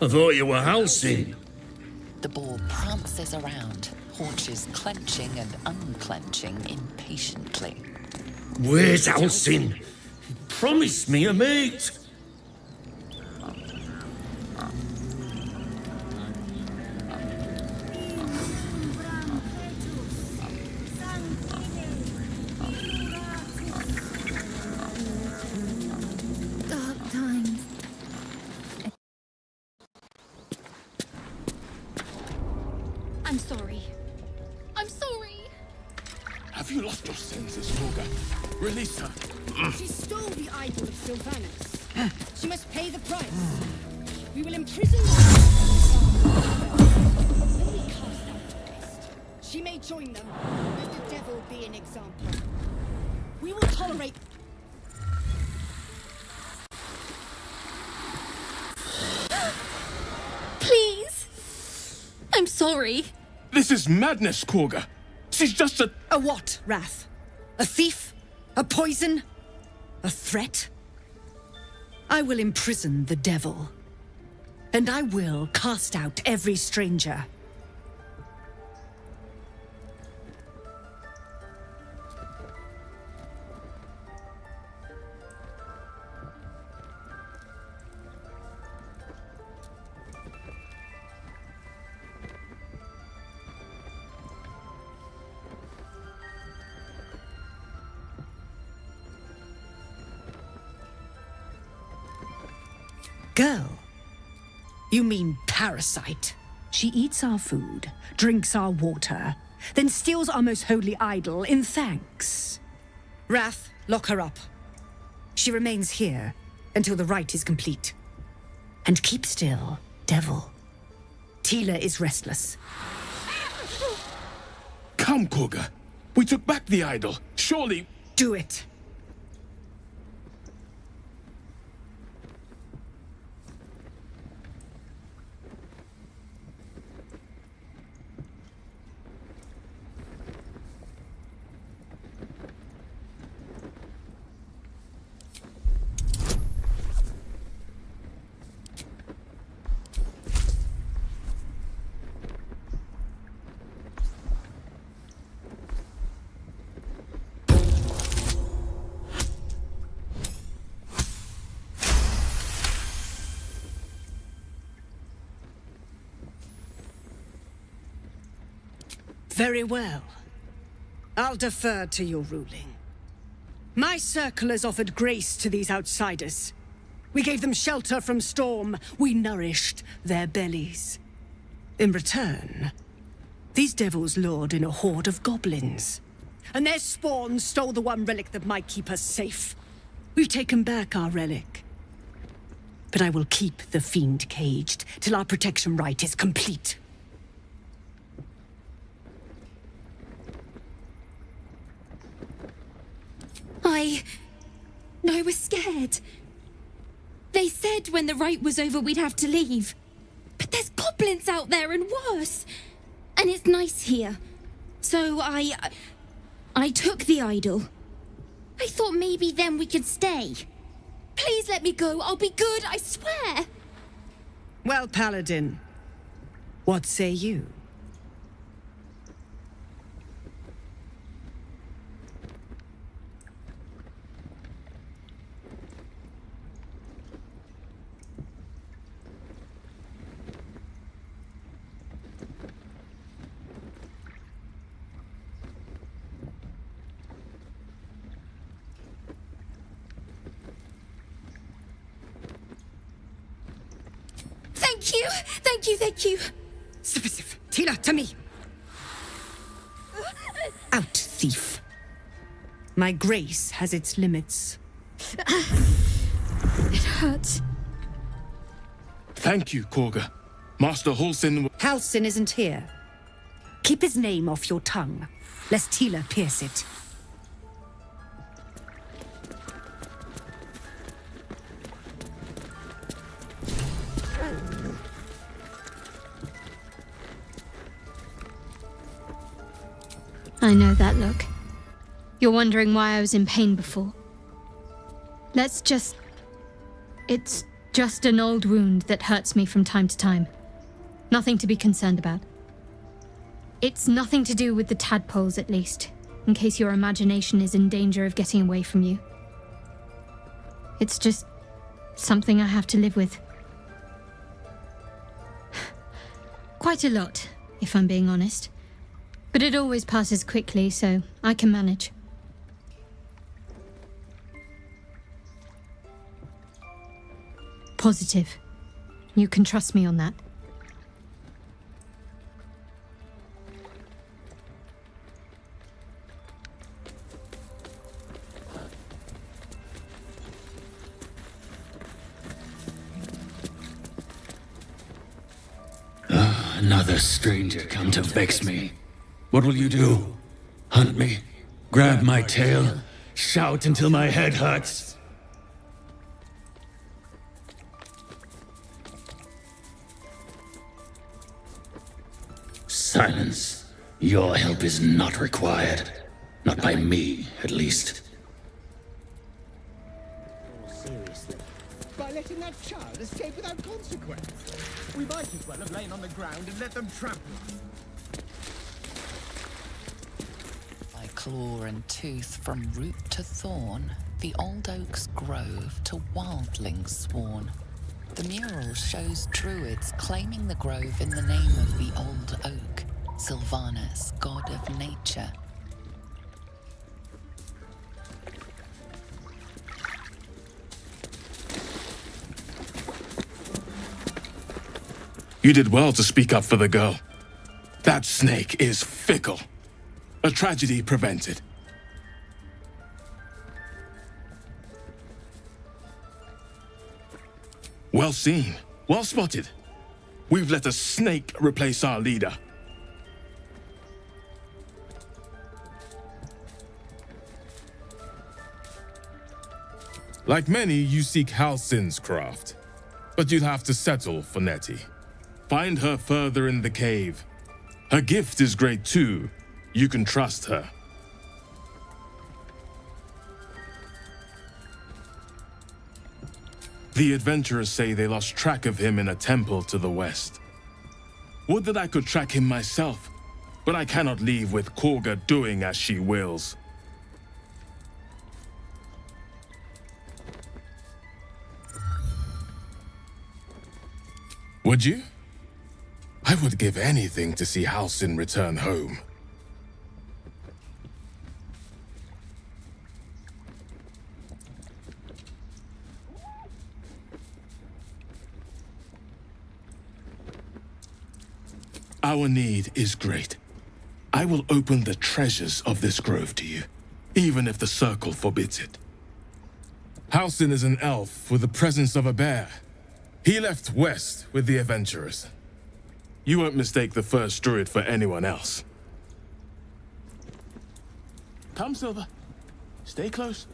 I thought you were Halcyon. The boar prances around, haunches clenching and unclenching impatiently. Where's Halcyon? He promised me a mate. I'm sorry. I'm sorry! Have you lost your senses, Torga? Release her. She stole the idol of Sylvanus. She must pay the price. We will imprison her. When we cast out the rest, she may join them. Let the devil be an example. We will tolerate... Please! I'm sorry. This is madness, Korga. She's just a... A what, Wrath? A thief? A poison? A threat? I will imprison the devil. And I will cast out every stranger. Girl? You mean parasite? She eats our food, drinks our water, then steals our most holy idol in thanks. Wrath, lock her up. She remains here until the rite is complete. And keep still, devil. Tila is restless. Come, Korga. We took back the idol. Surely... Do it. Very well. I'll defer to your ruling. My circle has offered grace to these outsiders. We gave them shelter from storm. We nourished their bellies. In return, these devils lured in a horde of goblins. And their spawn stole the one relic that might keep us safe. We've taken back our relic. But I will keep the fiend caged till our protection rite is complete. I was scared. They said when the rite was over we'd have to leave. But there's goblins out there and worse. And it's nice here. So I took the idol. I thought maybe then we could stay. Please let me go. I'll be good, I swear. Well, Paladin, what say you? Thank you! Thank you, thank you! Sif, Tila, to me! Out, thief. My grace has its limits. It hurts. Thank you, Korga. Master Halsin... Halsin isn't here. Keep his name off your tongue, lest Tila pierce it. I know that look. You're wondering why I was in pain before. It's just an old wound that hurts me from time to time. Nothing to be concerned about. It's nothing to do with the tadpoles, at least, in case your imagination is in danger of getting away from you. It's just something I have to live with. Quite a lot, if I'm being honest. But it always passes quickly, so I can manage. Positive. You can trust me on that. Another stranger come to vex me. What will you do? Hunt me? Grab my tail? Shout until my head hurts? Silence. Your help is not required. Not by me, at least. Seriously? By letting that child escape without consequence? We might as well have lain on the ground and let them trample us. By claw and tooth from root to thorn, the old oak's grove to wildlings sworn. The mural shows druids claiming the grove in the name of the old oak, Sylvanus, god of nature. You did well to speak up for the girl. That snake is fickle. A tragedy prevented. Well seen. Well spotted. We've let a snake replace our leader. Like many, you seek Halsin's craft. But you'd have to settle for Nettie. Find her further in the cave. Her gift is great too. You can trust her. The adventurers say they lost track of him in a temple to the west. Would that I could track him myself, but I cannot leave with Korga doing as she wills. Would you? I would give anything to see Halsin return home. Our need is great. I will open the treasures of this grove to you, even if the circle forbids it. Halsin is an elf with the presence of a bear. He left west with the adventurers. You won't mistake the first druid for anyone else. Come, Silver. Stay close.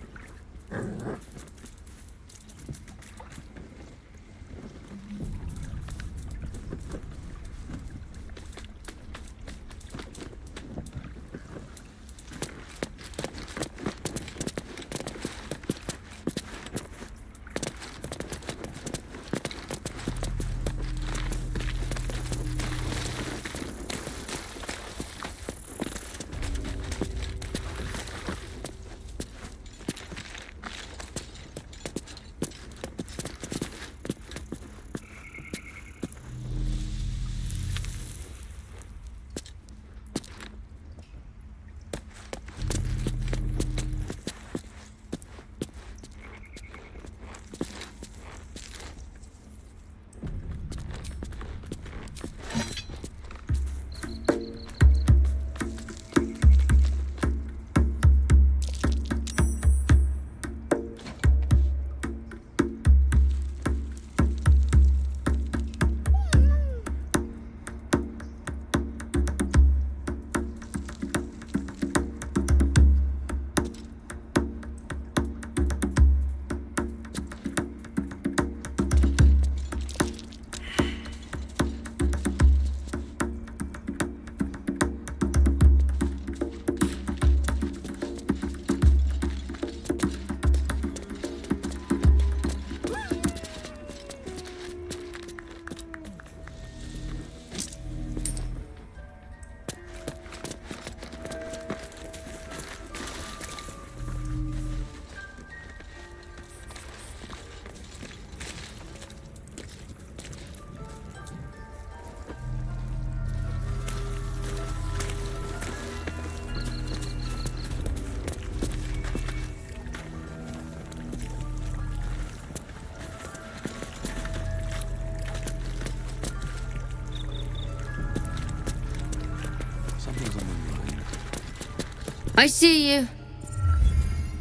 I see you.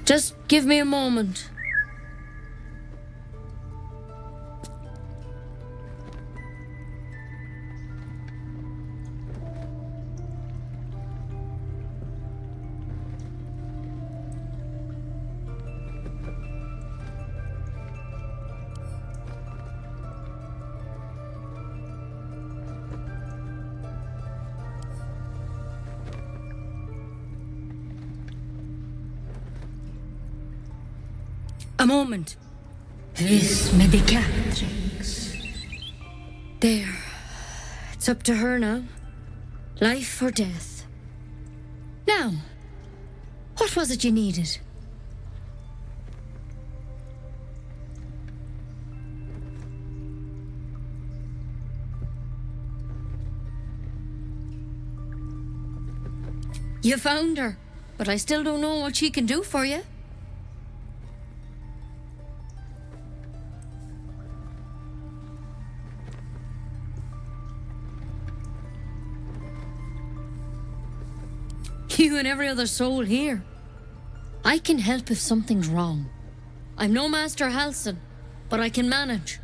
Just give me a moment. A moment. This medicatrix. There. It's up to her now. Life or death. Now, what was it you needed? You found her, but I still don't know what she can do for you. You and every other soul here. I can help if something's wrong. I'm no Master Halsin, but I can manage.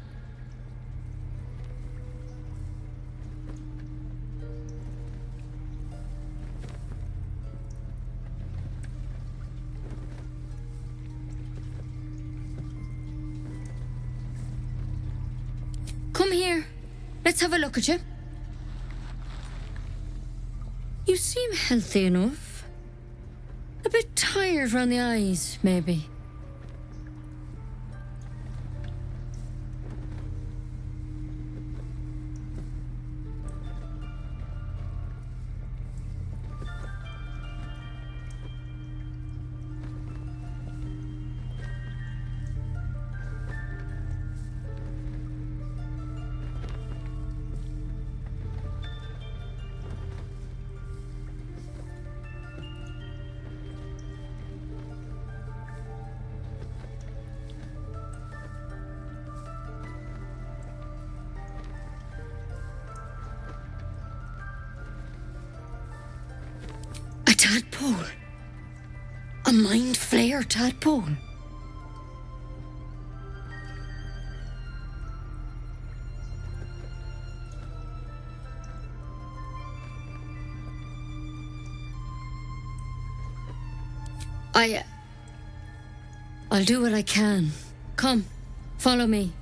Come here. Let's have a look at you. You seem healthy enough. A bit tired round the eyes, maybe. Tadpole. A mind flayer tadpole. I'll do what I can. Come, follow me.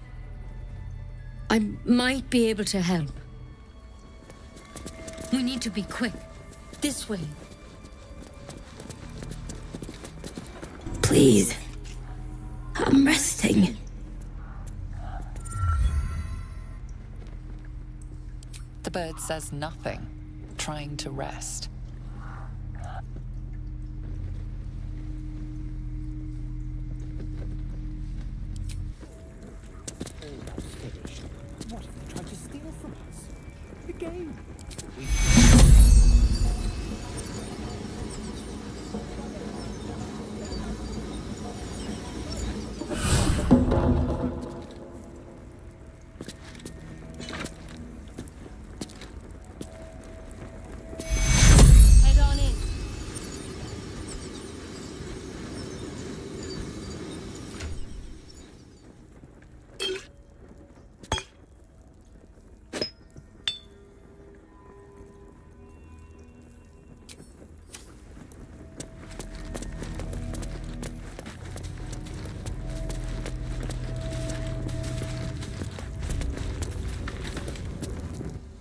I might be able to help. We need to be quick. This way. Please. I'm resting. The bird says nothing, trying to rest. Almost finished. What have they tried to steal from us? The game. Head on in.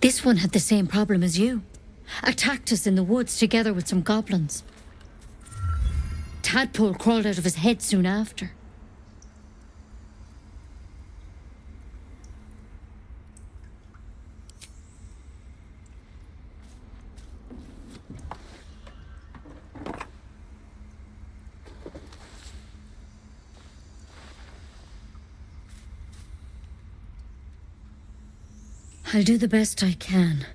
This one had the same problem as you. Attacked us in the woods together with some goblins. Tadpole crawled out of his head soon after. I'll do the best I can.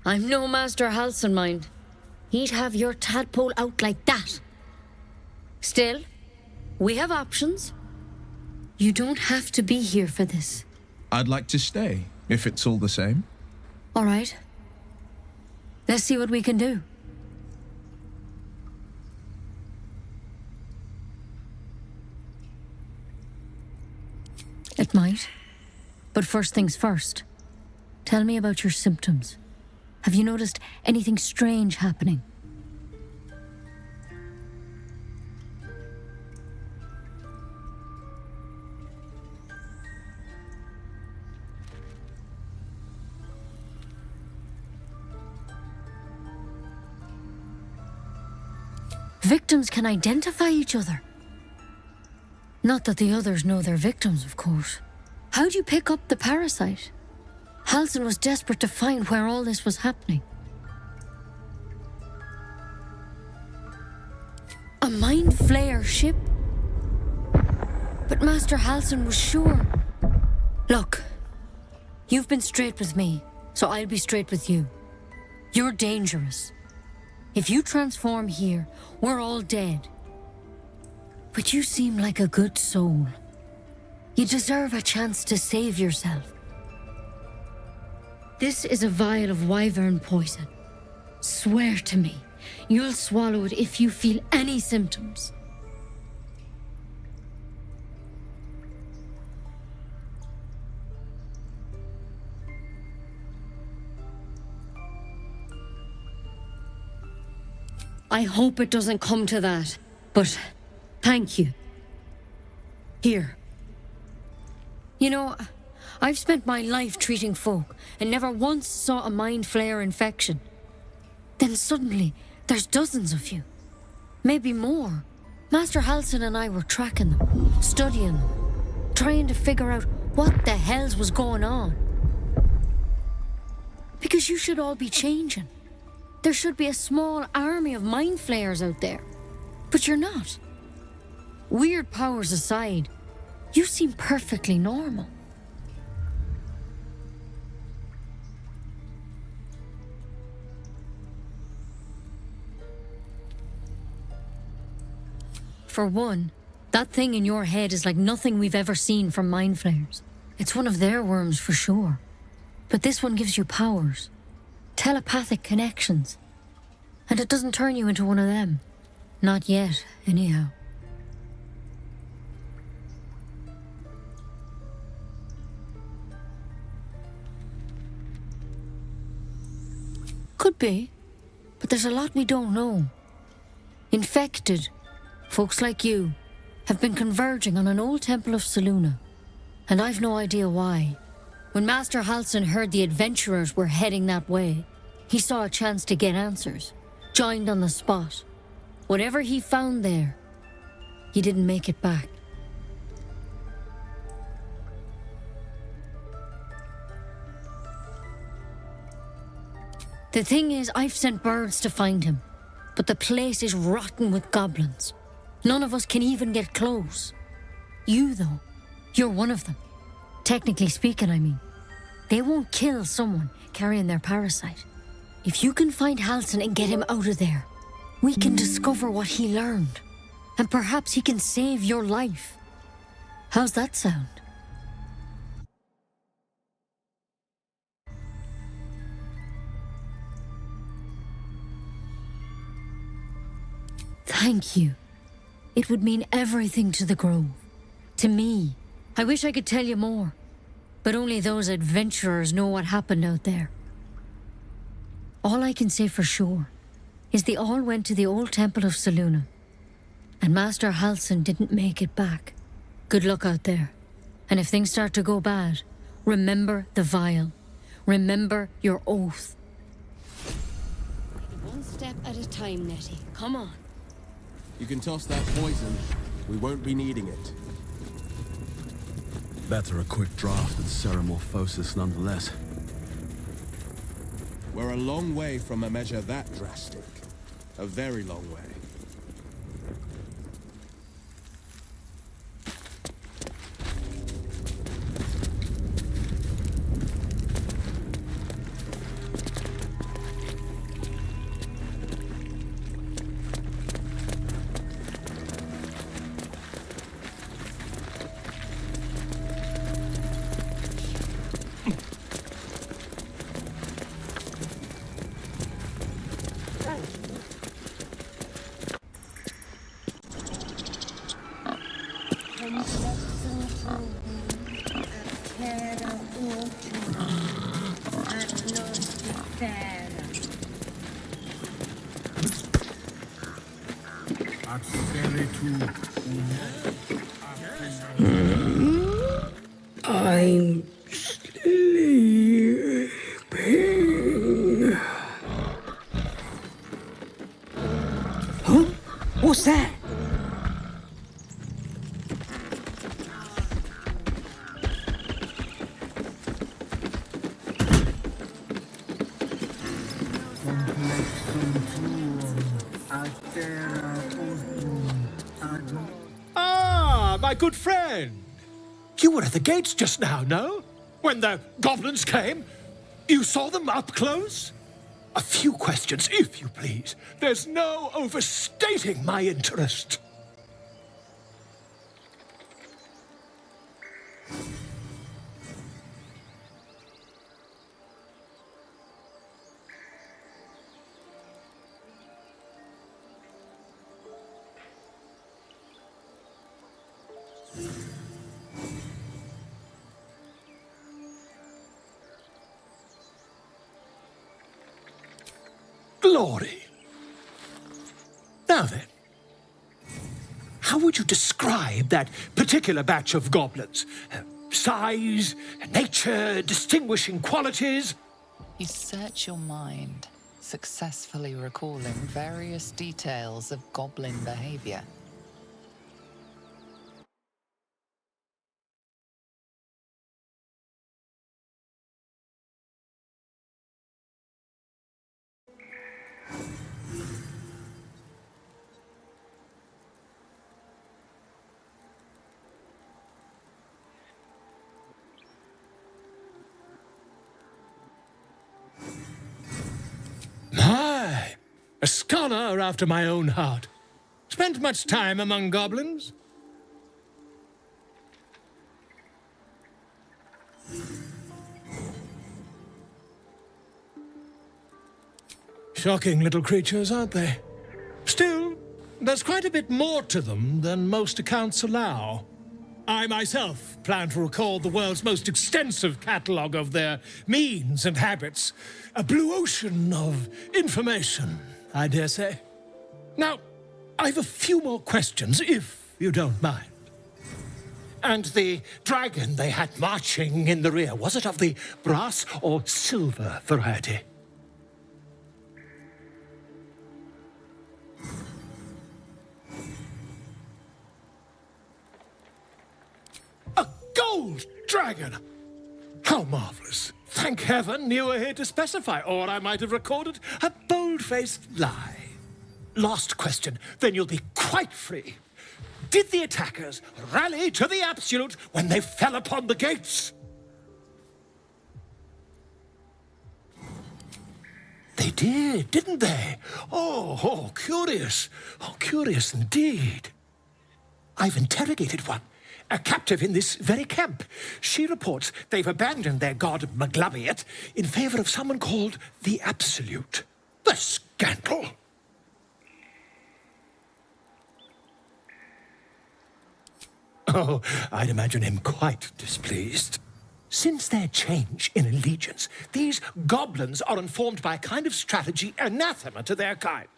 I'm no Master Halsin, mind. He'd have your tadpole out like that. Still, we have options. You don't have to be here for this. I'd like to stay, if it's all the same. All right. Let's see what we can do. It might. But first things first. Tell me about your symptoms. Have you noticed anything strange happening? Victims can identify each other. Not that the others know they're victims, of course. How'd you pick up the parasite? Halsin was desperate to find where all this was happening. A mind flayer ship? But Master Halsin was sure. Look, you've been straight with me, so I'll be straight with you. You're dangerous. If you transform here, we're all dead. But you seem like a good soul. You deserve a chance to save yourself. This is a vial of wyvern poison. Swear to me, you'll swallow it if you feel any symptoms. I hope it doesn't come to that, but thank you. Here. You know, I've spent my life treating folk and never once saw a mind flayer infection. Then suddenly, there's dozens of you. Maybe more. Master Halsin and I were tracking them, studying them, trying to figure out what the hells was going on. Because you should all be changing. There should be a small army of mind flayers out there. But you're not. Weird powers aside, you seem perfectly normal. For one, that thing in your head is like nothing we've ever seen from mind flayers. It's one of their worms for sure. But this one gives you powers. Telepathic connections. And it doesn't turn you into one of them. Not yet, anyhow. Could be, but there's a lot we don't know. Infected, folks like you, have been converging on an old temple of Selûne, and I've no idea why. When Master Halsin heard the adventurers were heading that way, he saw a chance to get answers, joined on the spot. Whatever he found there, he didn't make it back. The thing is, I've sent birds to find him, but the place is rotten with goblins. None of us can even get close. You, though, you're one of them. Technically speaking, I mean. They won't kill someone carrying their parasite. If you can find Halsin and get him out of there, we can discover what he learned. And perhaps he can save your life. How's that sound? Thank you. It would mean everything to the Grove. To me. I wish I could tell you more. But only those adventurers know what happened out there. All I can say for sure is they all went to the old temple of Selûne. And Master Halsin didn't make it back. Good luck out there. And if things start to go bad, remember the vial. Remember your oath. One step at a time, Nettie. Come on. You can toss that poison. We won't be needing it. Better a quick draft than ceremorphosis nonetheless. We're a long way from a measure that drastic. A very long way. I'm sleeping. Huh? What's that? Ah, my good friend. You were at the gates just now, no? When the goblins came? You saw them up close? A few questions, if you please. There's no overstating my interest. Glory. Now then, how would you describe that particular batch of goblins? Size, nature, distinguishing qualities? You search your mind, successfully recalling various details of goblin behavior. My, a scholar after my own heart. Spent much time among goblins? Shocking little creatures, aren't they? Still, there's quite a bit more to them than most accounts allow. I myself plan to record the world's most extensive catalogue of their means and habits. A blue ocean of information, I dare say. Now, I've a few more questions, if you don't mind. And the dragon they had marching in the rear, was it of the brass or silver variety? A gold dragon! How marvelous. Thank heaven you were here to specify, or I might have recorded a bold-faced lie. Last question, then you'll be quite free. Did the attackers rally to the absolute when they fell upon the gates? They did, didn't they? Oh, curious. Oh, curious indeed. I've interrogated one, a captive in this very camp. She reports they've abandoned their god Maglabiet in favor of someone called the Absolute. The scandal! Oh, I'd imagine him quite displeased. Since their change in allegiance, these goblins are informed by a kind of strategy anathema to their kind.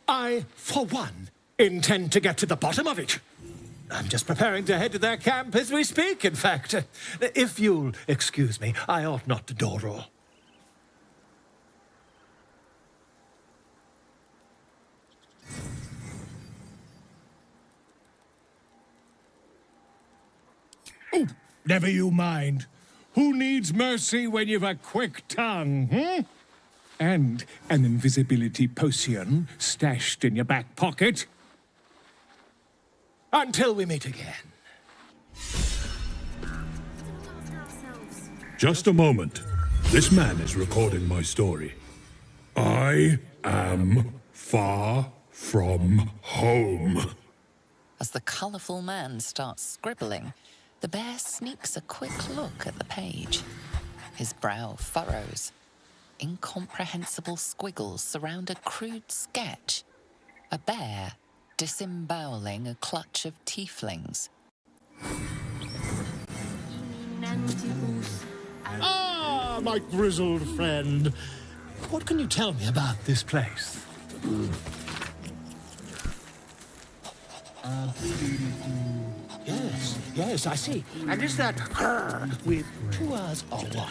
I, for one, intend to get to the bottom of it. I'm just preparing to head to their camp as we speak, in fact. If you'll excuse me, I ought not to door roll. Oh, never you mind. Who needs mercy when you've a quick tongue, And an invisibility potion stashed in your back pocket? Until we meet again. Just a moment. This man is recording my story. I am far from home. As the colourful man starts scribbling, the bear sneaks a quick look at the page. His brow furrows. Incomprehensible squiggles surround a crude sketch. A bear disemboweling a clutch of tieflings. Ah, my grizzled friend. What can you tell me about this place? Yes, yes, I see. And is that her with two R's or what?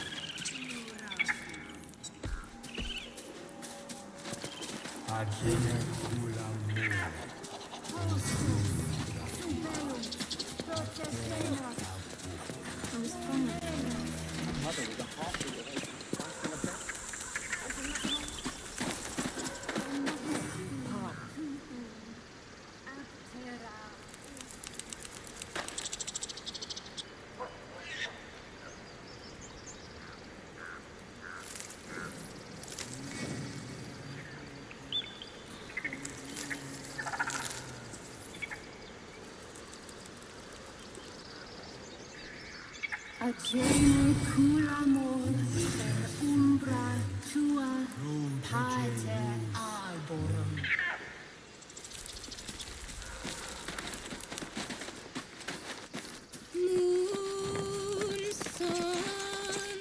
Agene cul amor per umbra tua pater arborum. Moon, sun,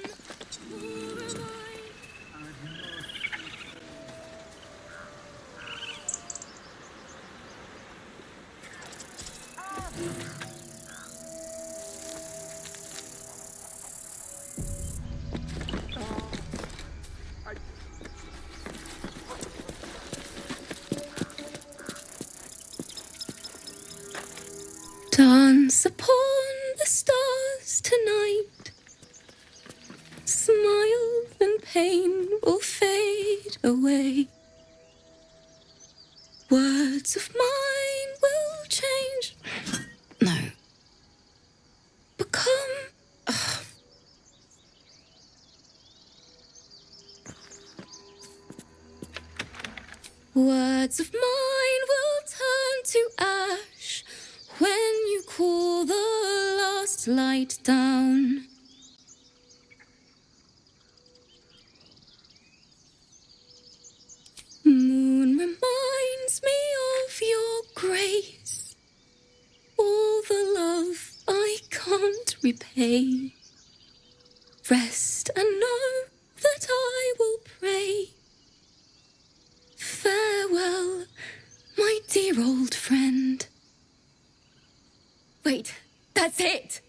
who am I? Dance upon the stars tonight. Smile and pain will fade away. Words of mine will change. No. Become. Words of mine will turn to ash when you call the last light down. Moon reminds me of your grace, all the love I can't repay. Rest and know that I will pray. Farewell, my dear old friend. Wait, that's it!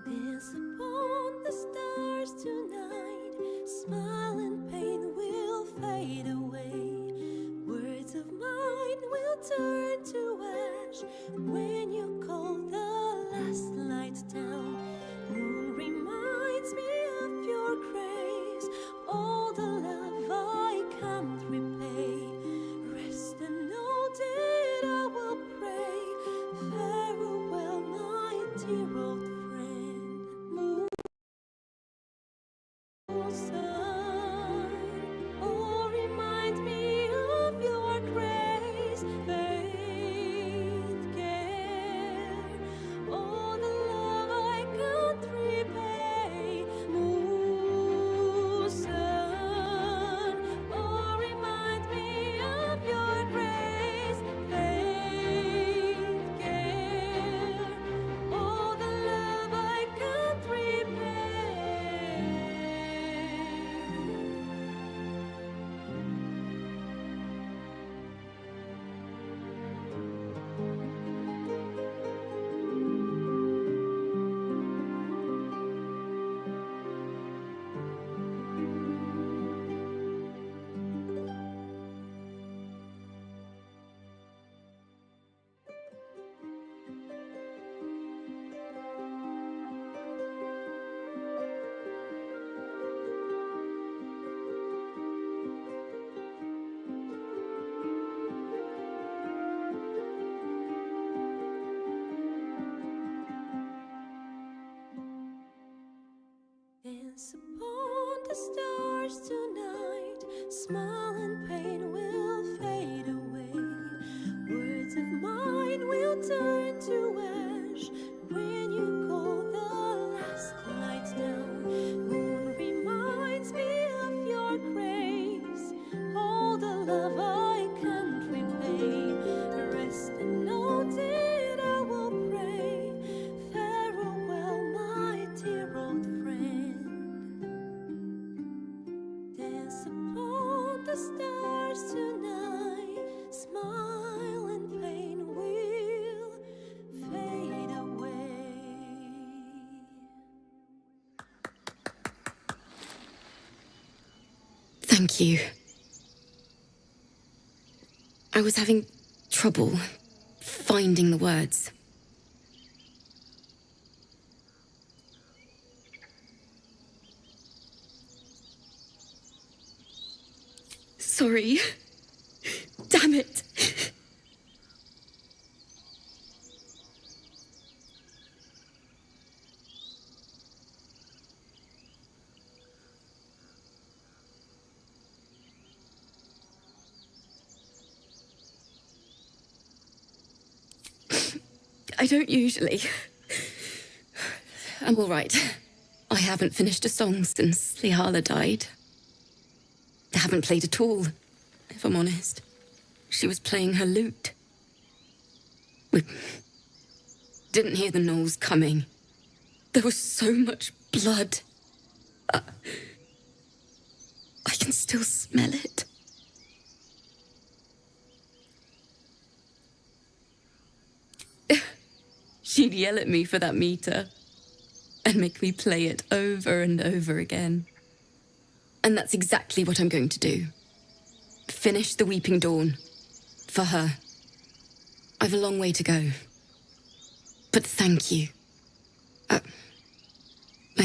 Dance upon the stars tonight. Smile and pain will fade away. Words of mine will turn to ash when you call the last light down. Moon reminds me of your grace, all the love I can't repay. Rest and know that I will pray. Farewell, my dear old friend. Moon, sun, oh, remind me of your grace, faith, care, all the love I can't repay. Moon, sun, oh, remind me of your grace, faith, care, all the love I can't repay. Dance upon the stars tonight. Smile and pain will fade away. Words of mine will turn to ash when you call the last light down. Moon reminds me of your grace, all the love I can't repay. Thank you. I was having trouble finding the words. Sorry. Damn it. I don't usually. I'm all right. I haven't finished a song since Lihala died. I haven't played at all, if I'm honest. She was playing her lute. We didn't hear the gnolls coming. There was so much blood. I can still smell it. She'd yell at me for that meter and make me play it over and over again. And that's exactly what I'm going to do. Finish the Weeping Dawn. For her. I've a long way to go. But thank you. I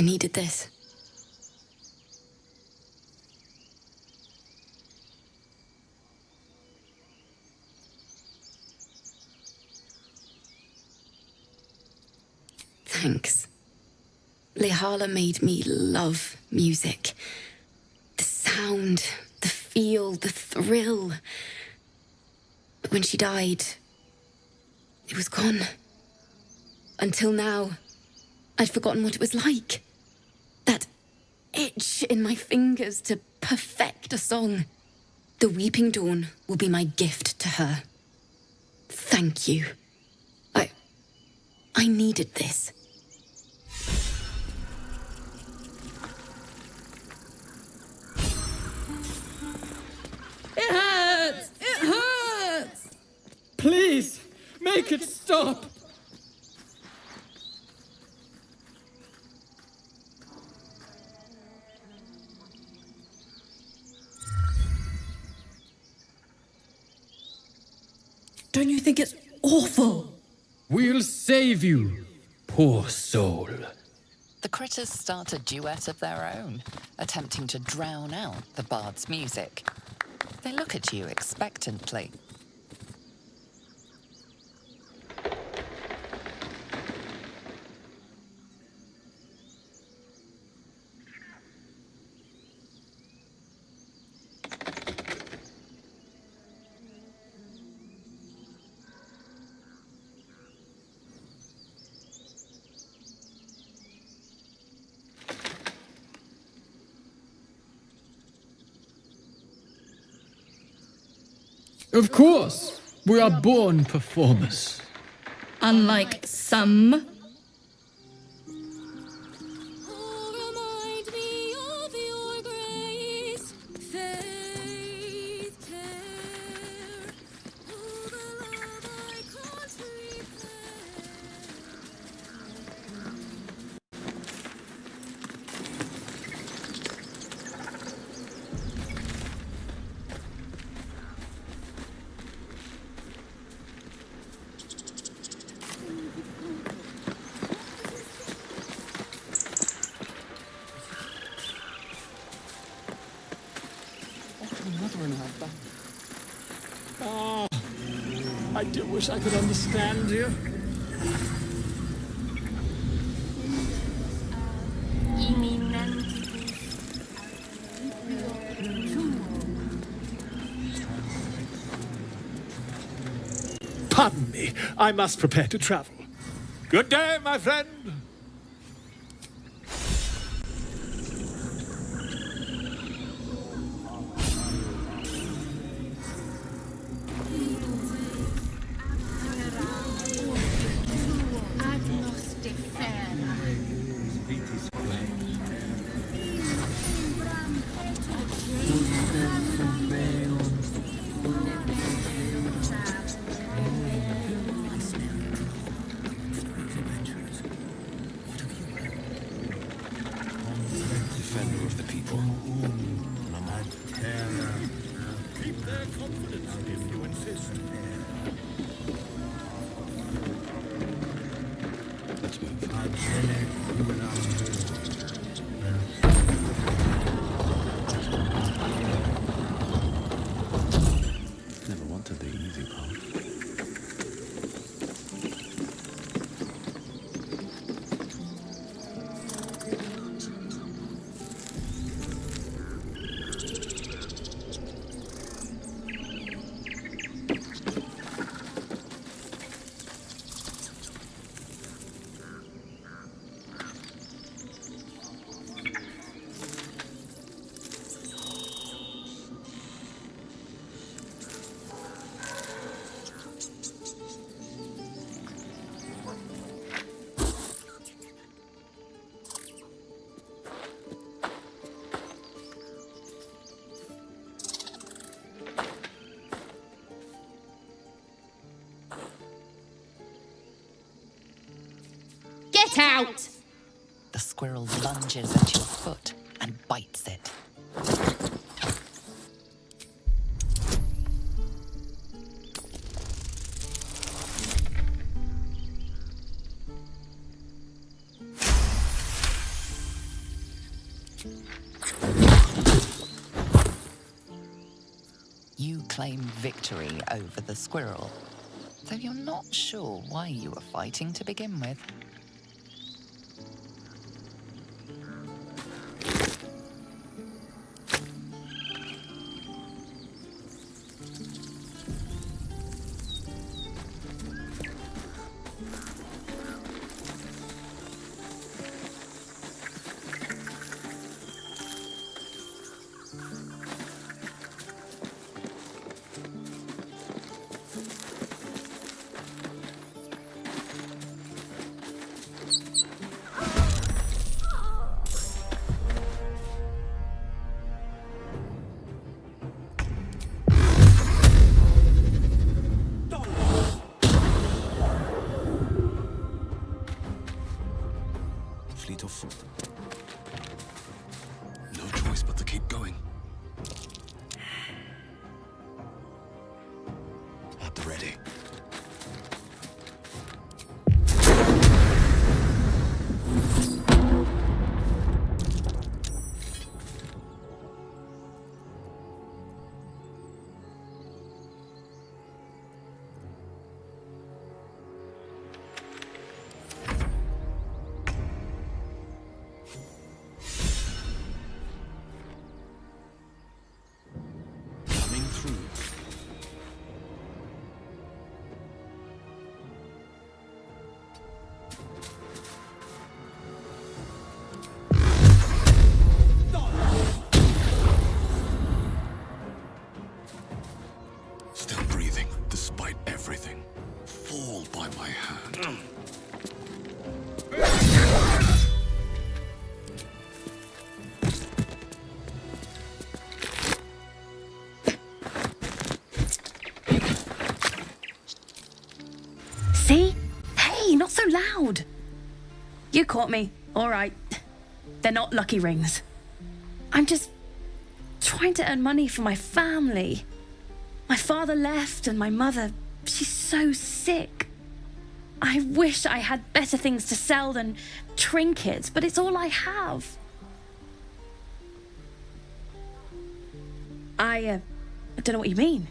needed this. Thanks. Lihala made me love music. The sound, the feel, the thrill. But when she died, it was gone. Until now, I'd forgotten what it was like. That itch in my fingers to perfect a song. The Weeping Dawn will be my gift to her. Thank you. I needed this. It hurts! It hurts! Please, make it stop! Don't you think it's awful? We'll save you, poor soul. The critters start a duet of their own, attempting to drown out the bard's music. They look at you expectantly. Of course, we are born performers. Unlike some. Remind me of your grace, faith, care, all the love I can't repay. I do wish I could understand you. Pardon me, I must prepare to travel. Good day, my friend. Defender of the people. Keep their confidence if you insist. Let's move. Never wanted the easy part. Get out! The squirrel lunges at your foot and bites it. You claim victory over the squirrel, though you're not sure why you were fighting to begin with. Fleet of foot. No choice but to keep going. At the ready. Still breathing, despite everything. Fall by my hand. See? Hey, not so loud. You caught me. All right. They're not lucky rings. I'm just trying to earn money for my family. My father left and my mother, she's so sick. I wish I had better things to sell than trinkets, but it's all I have. I don't know what you mean.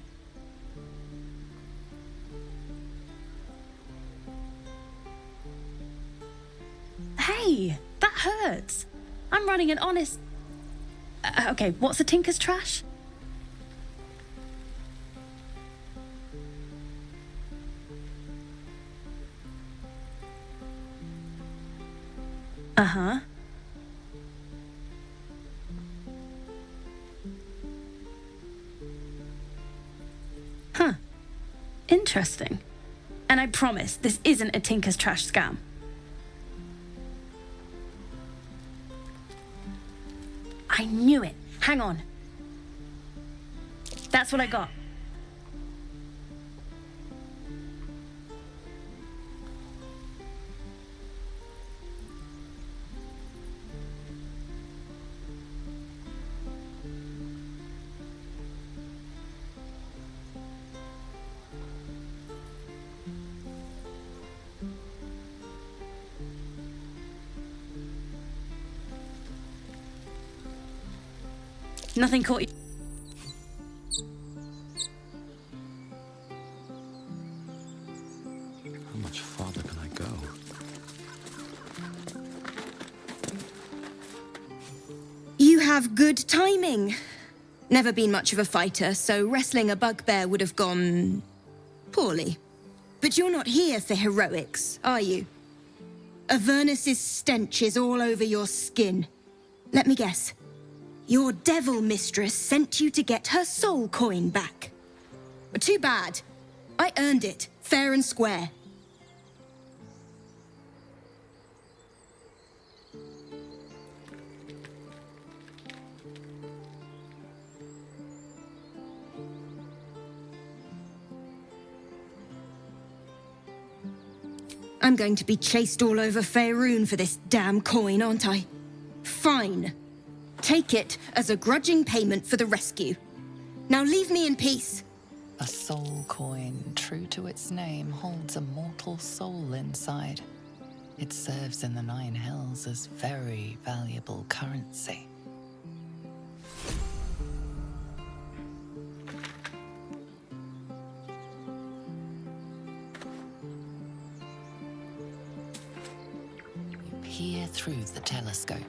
Hey, that hurts. I'm running an honest... okay, what's a tinker's trash? Uh-huh. Huh. Interesting. And I promise, this isn't a tinker's trash scam. I knew it. Hang on. That's what I got. Nothing caught you. How much farther can I go? You have good timing. Never been much of a fighter, so wrestling a bugbear would have gone poorly. But you're not here for heroics, are you? Avernus's stench is all over your skin. Let me guess. Your devil mistress sent you to get her soul coin back. Too bad. I earned it, fair and square. I'm going to be chased all over Faerun for this damn coin, aren't I? Fine. Take it as a grudging payment for the rescue. Now leave me in peace. A soul coin, true to its name, holds a mortal soul inside. It serves in the Nine Hells as very valuable currency. You peer through the telescope.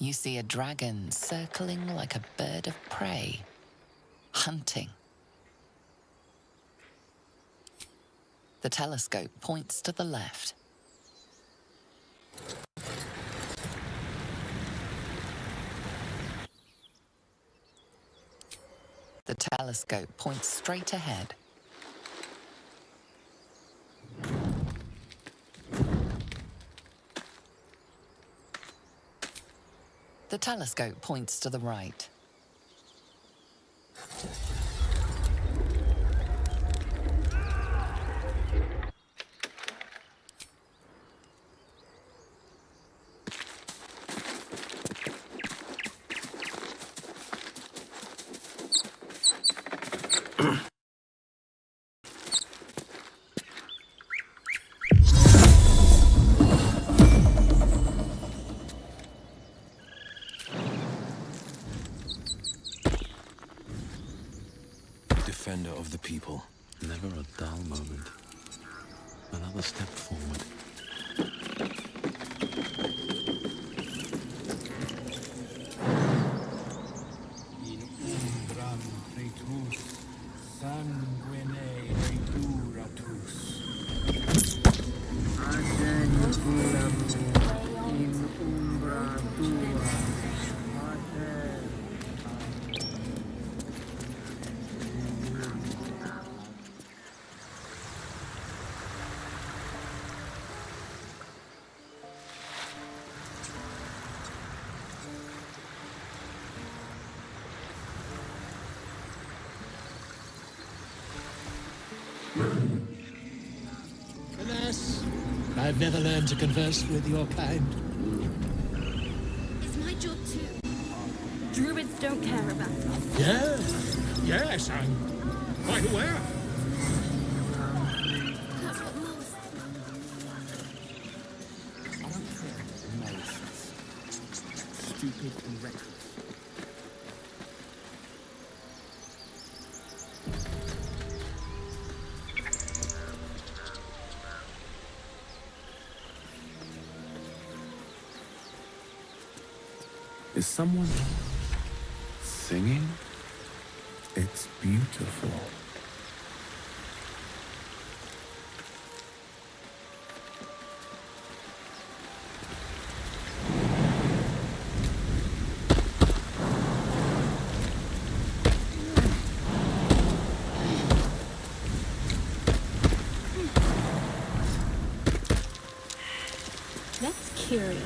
You see a dragon circling like a bird of prey, hunting. The telescope points to the left. The telescope points straight ahead. The telescope points to the right. Defender of the people. Never a dull moment. Another step forward. In umbram pretus, sanguine reguratus. Adentulam in umbra tua. Alas, I've never learned to converse with your kind. It's my job too. Druids don't care about us. Yes, I'm quite aware. That's what most. Stupid and reckless. Is someone singing? It's beautiful. That's curious.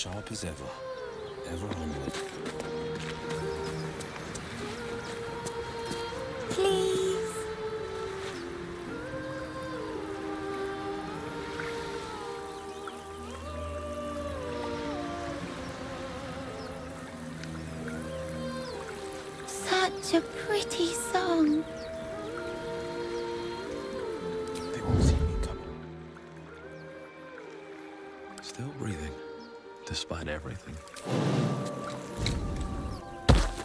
sharp as ever. Ever onward. Please. Such a pretty song. They won't see me coming. Still breathing, despite everything.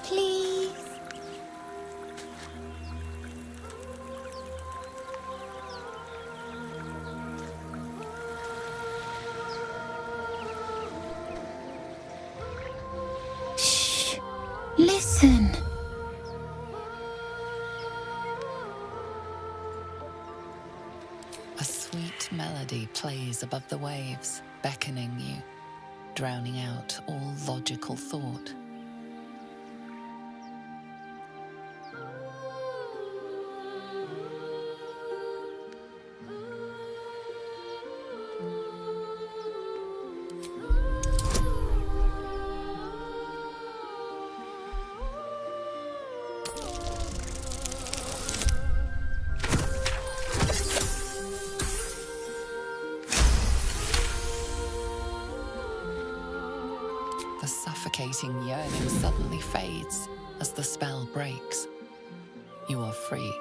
Please. Shh. Listen. A sweet melody plays above the waves, beckoning you, drowning out all logical thought. The suffocating yearning suddenly fades as the spell breaks. You are free.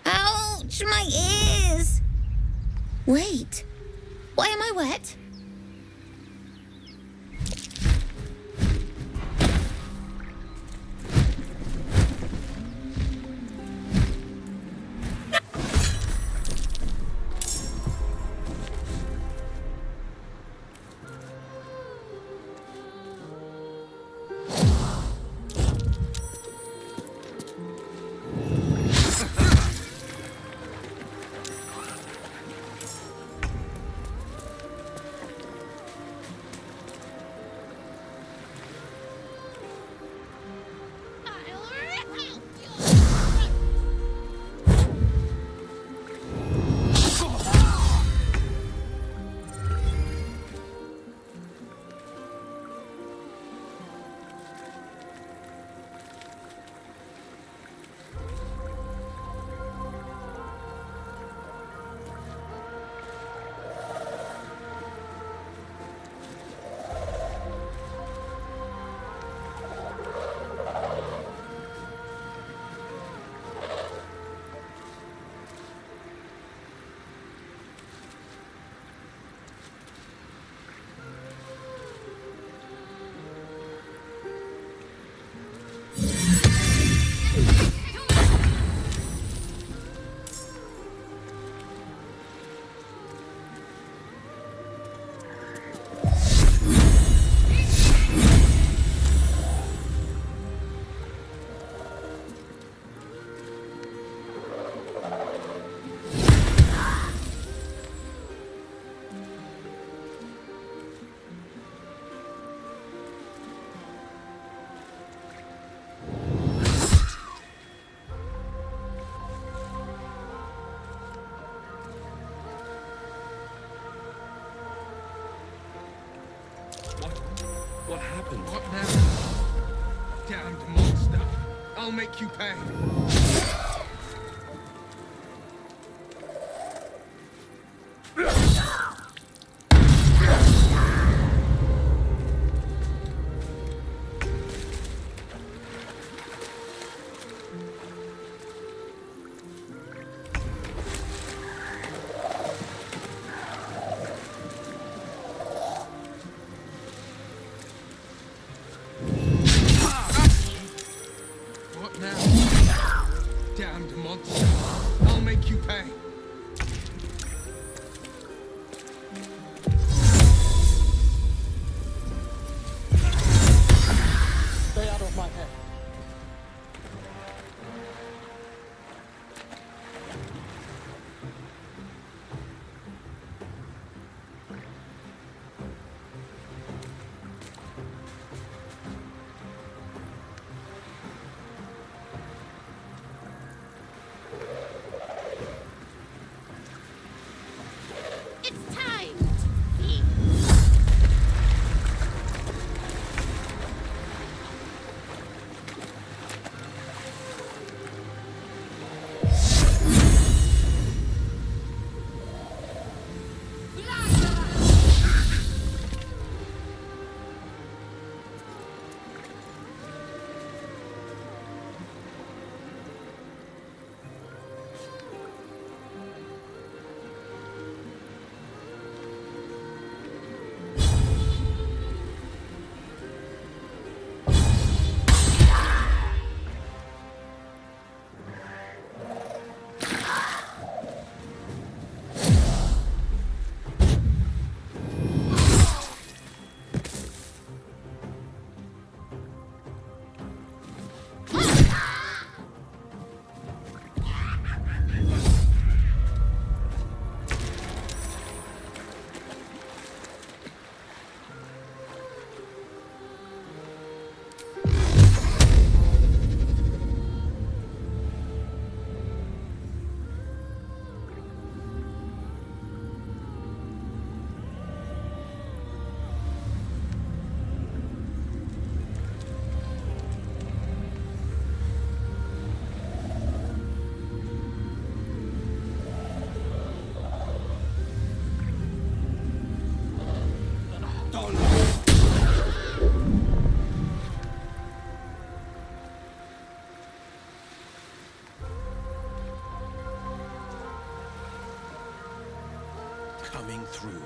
Ouch, my ears! Wait, why am I wet? What happened? What now? Damned monster. I'll make you pay. What now? Damned monster. I'll make you pay. Stay out of my head. coming through.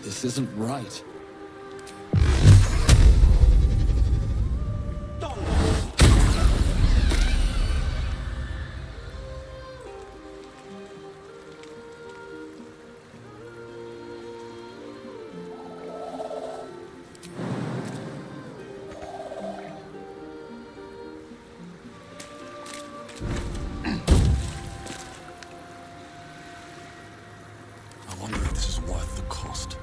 This isn't right. I wonder if this is worth the cost.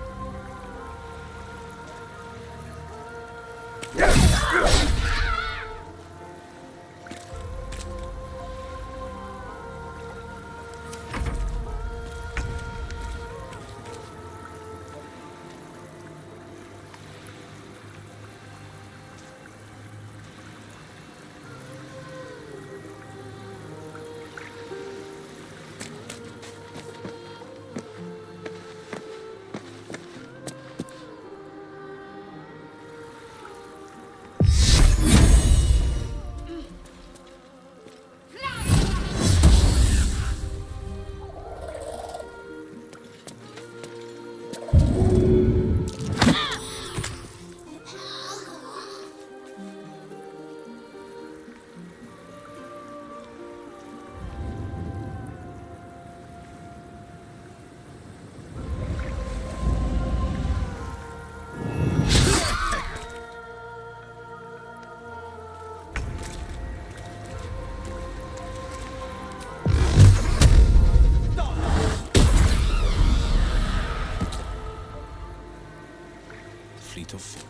Fleet of foot.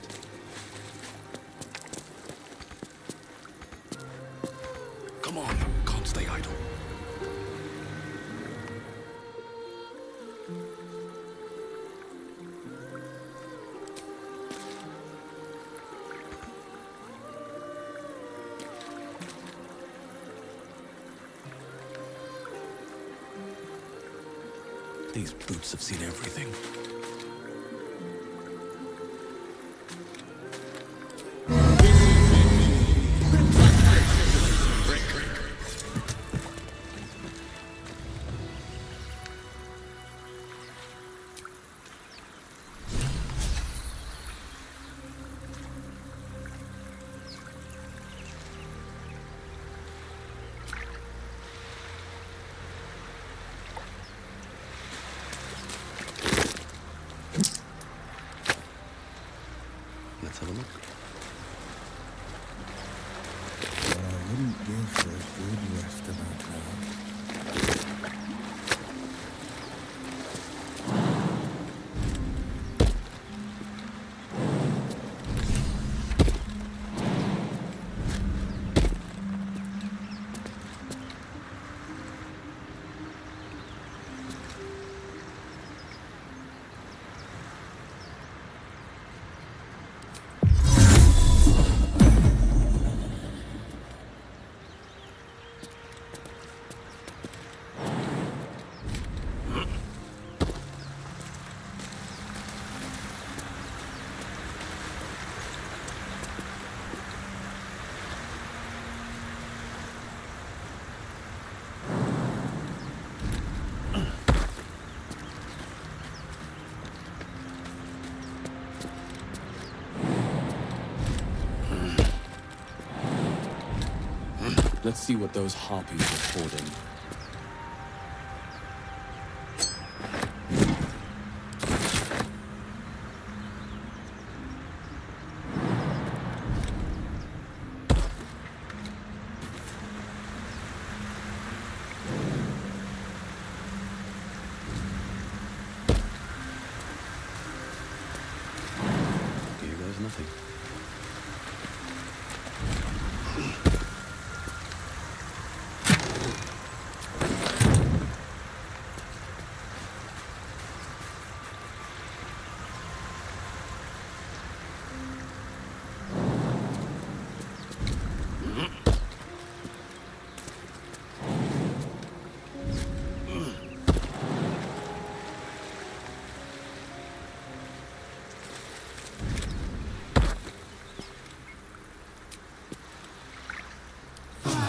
Come on, can't stay idle. These boots have seen everything. Let's have a look. I wouldn't give for a good rest about her. Let's see what those harpies are hoarding. Here goes nothing.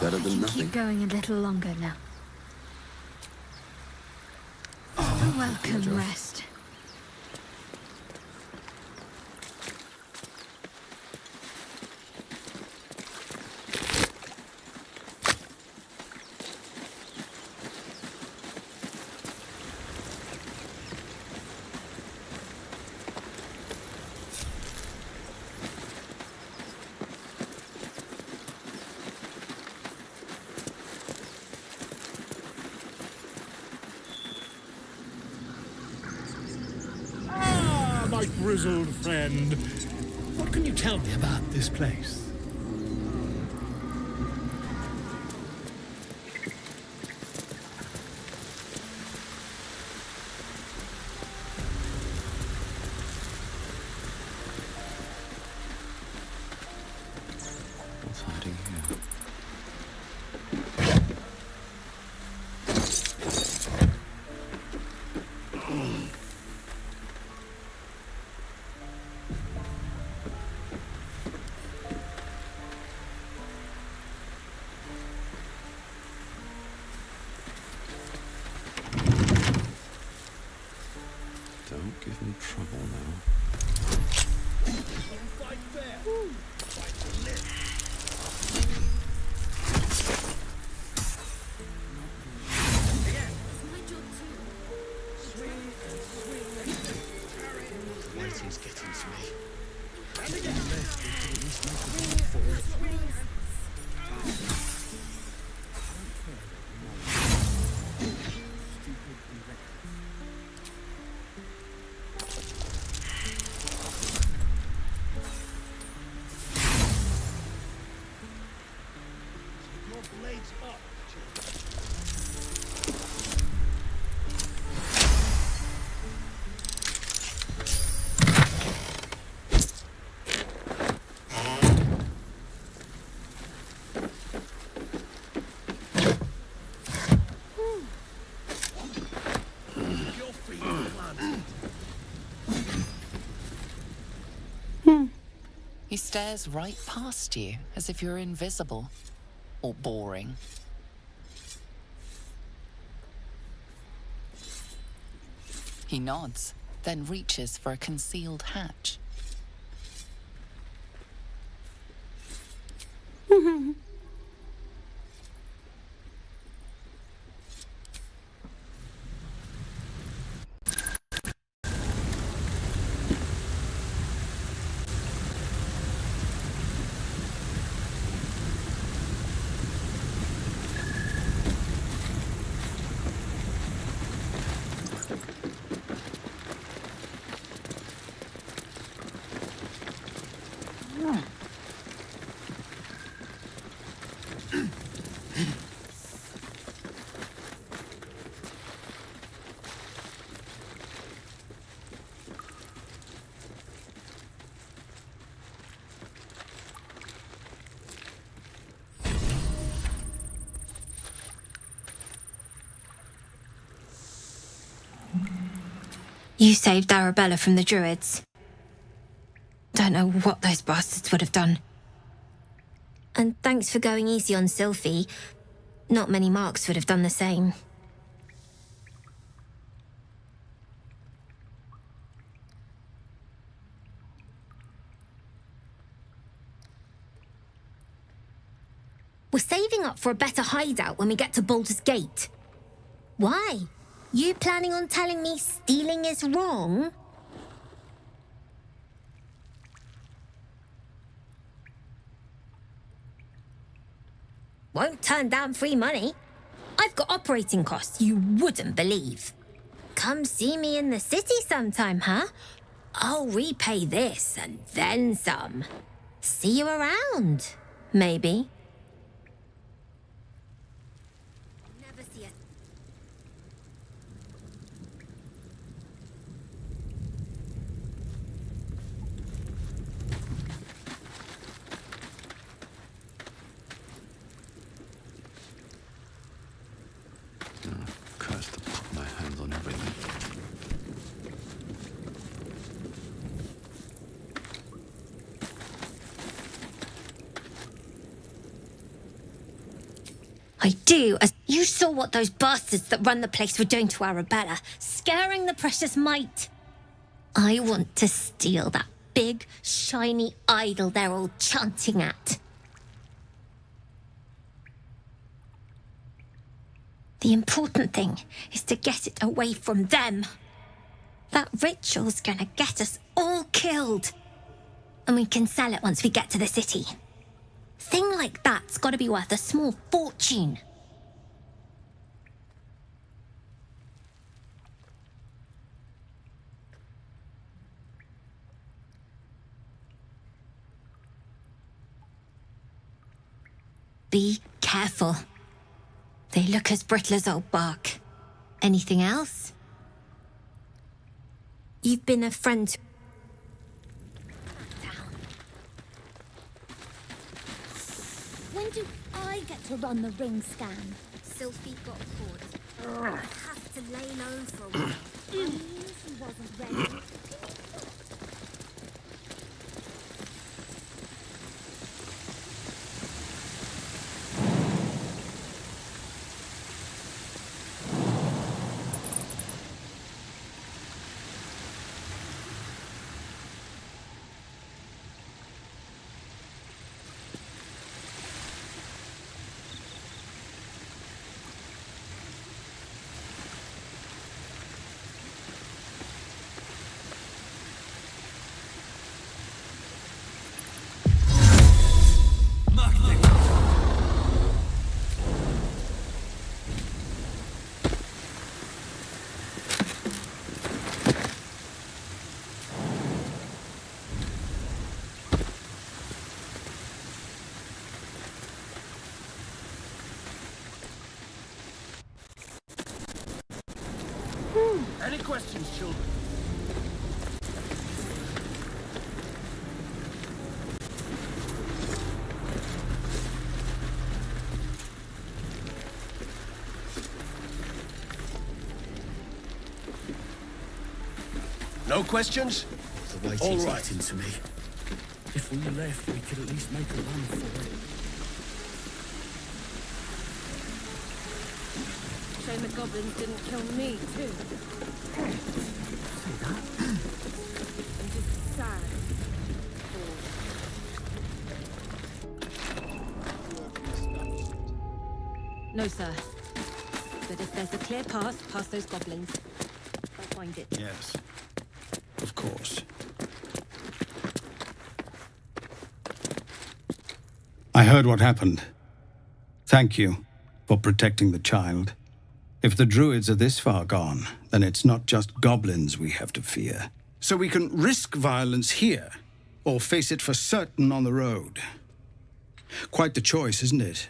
Better than nothing. Keep going a little longer now. A welcome rest. Ah, my grizzled friend. What can you tell me about this place? What's hiding here? Don't give me trouble now. Waiting's getting to me. Your blades up, your feet are planted. He stares right past you as if you're invisible or boring. He nods, then reaches for a concealed hatch. You saved Arabella from the Druids. Don't know what those bastards would have done. And thanks for going easy on Sylphie. Not many marks would have done the same. We're saving up for a better hideout when we get to Baldur's Gate. Why? You planning on telling me stealing is wrong? Won't turn down free money. I've got operating costs you wouldn't believe. Come see me in the city sometime, huh? I'll repay this and then some. See you around, maybe. Never see a... Curse to put my hands on everything. I do. As you saw what those bastards that run the place were doing to Arabella, scaring the precious mite. I want to steal that big, shiny idol they're all chanting at. The important thing is to get it away from them. That ritual's gonna get us all killed. And we can sell it once we get to the city. Thing like that's gotta be worth a small fortune. Be careful. They look as brittle as old bark. Anything else? You've been a friend to... When do I get to run the ring scan? Sylphie got caught. I have to lay low for a while. I knew she wasn't ready. Any questions, children? No questions? The way All she's right. acting to me. If we left, we could at least make a run for it. Shame the goblins didn't kill me, too. I'm just sad. No, sir. But if there's a clear path past those goblins, I'll find it. Yes. Of course. I heard what happened. Thank you for protecting the child. If the druids are this far gone, then it's not just goblins we have to fear. So we can risk violence here, or face it for certain on the road. Quite the choice, isn't it?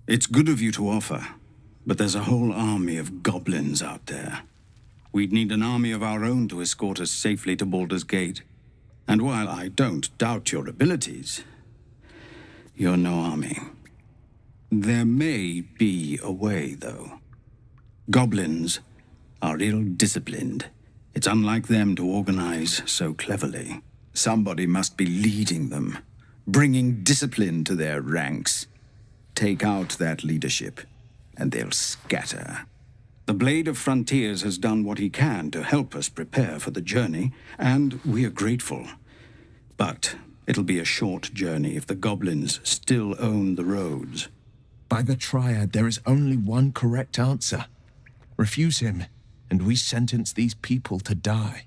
It's good of you to offer, but there's a whole army of goblins out there. We'd need an army of our own to escort us safely to Baldur's Gate. And while I don't doubt your abilities, You're no army. There may be a way, though. Goblins are ill-disciplined. It's unlike them to organize so cleverly. Somebody must be leading them, bringing discipline to their ranks. Take out that leadership, and they'll scatter. The Blade of Frontiers has done what he can to help us prepare for the journey, and we are grateful. But it'll be a short journey if the goblins still own the roads. By the Triad, there is only one correct answer. Refuse him, and we sentence these people to die.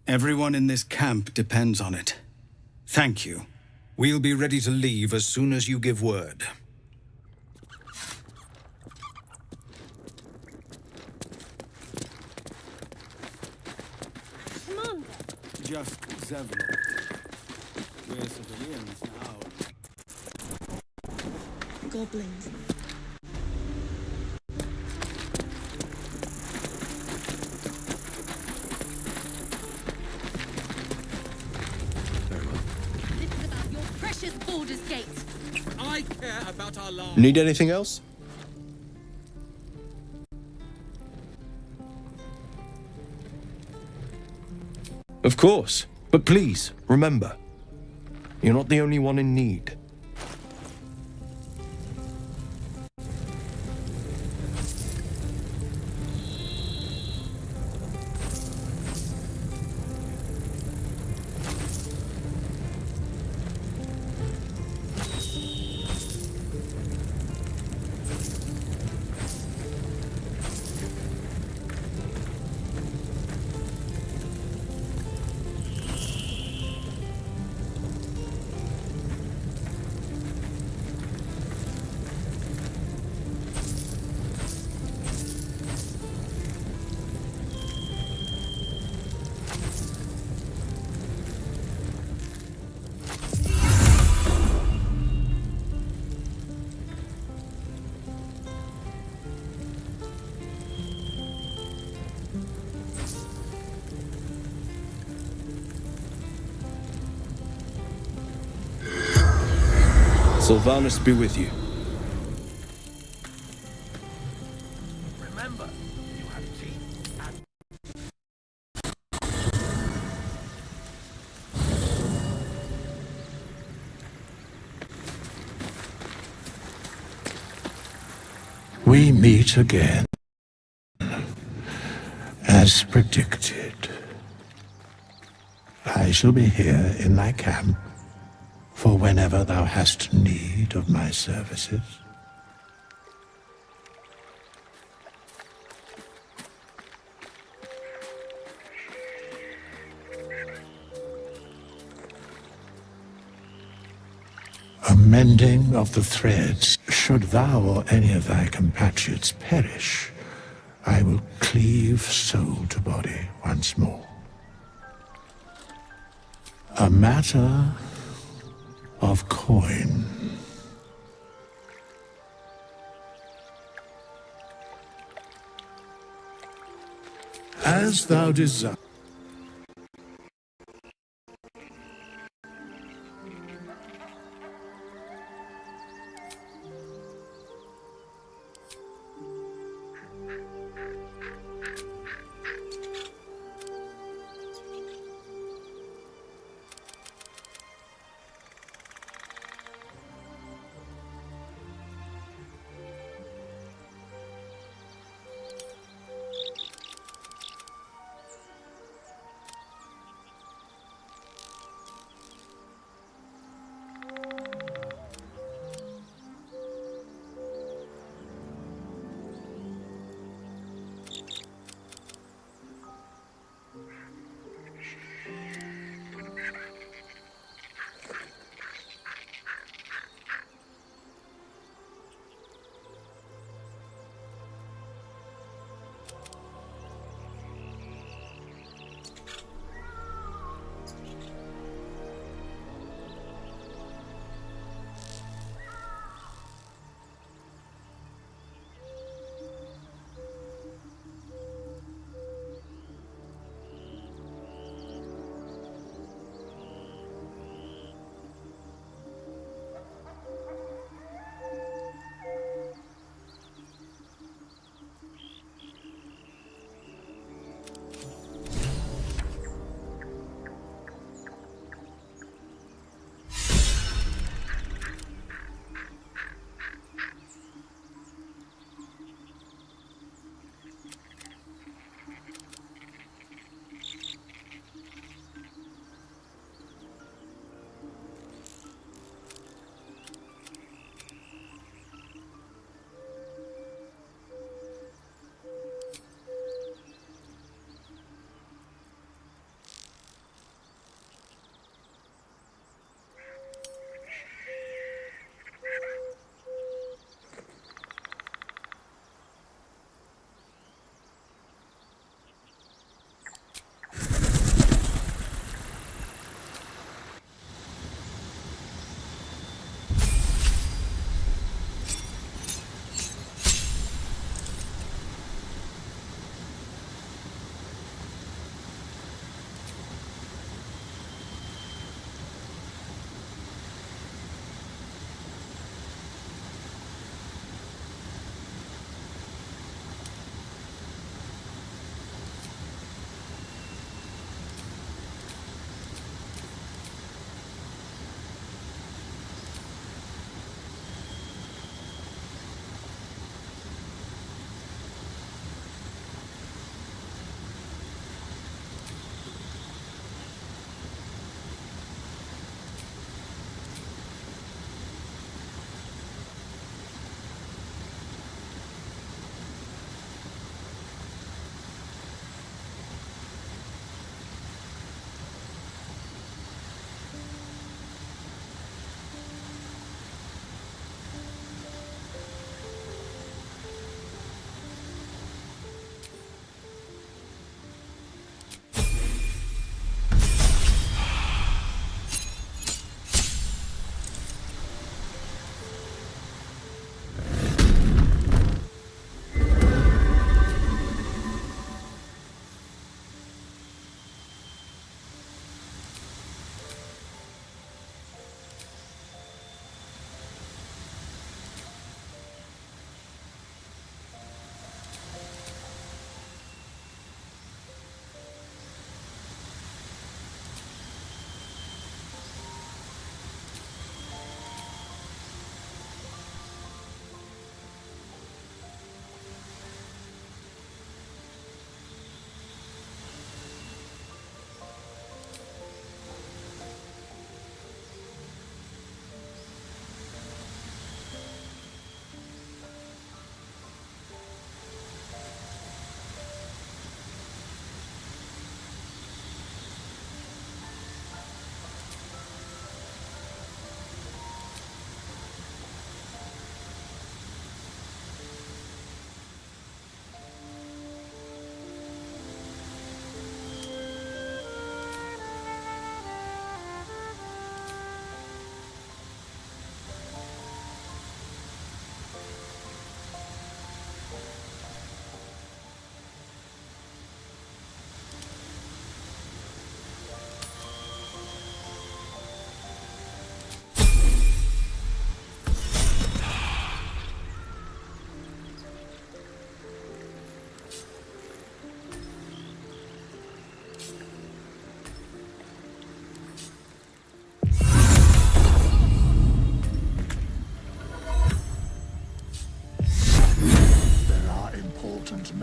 Everyone in this camp depends on it. Thank you. We'll be ready to leave as soon as you give word. Commander! Just several. We're civilians now. Goblins. Baldur's Gate. I care about our lives. Need anything else? Of course, but please, remember, you're not the only one in need. Sylvanus be with you. Remember, you have teeth and... We meet again. As predicted. I shall be here in thy camp for whenever thou hast need of my services. A mending of the threads. Should thou or any of thy compatriots perish, I will cleave soul to body once more. A matter of coin. As thou desire.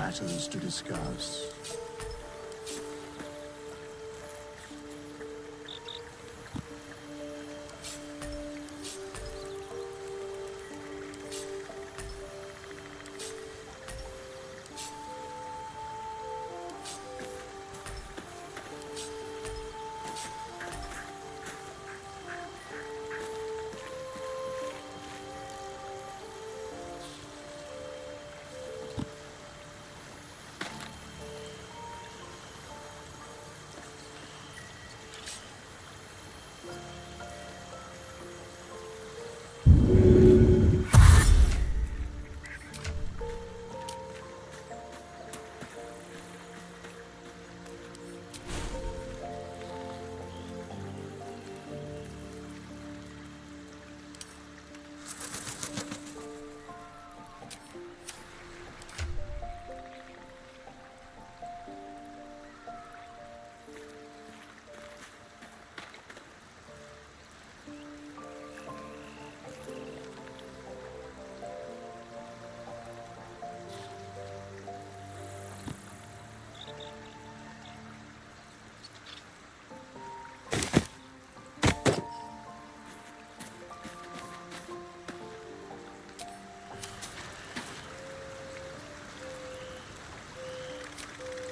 matters to discuss.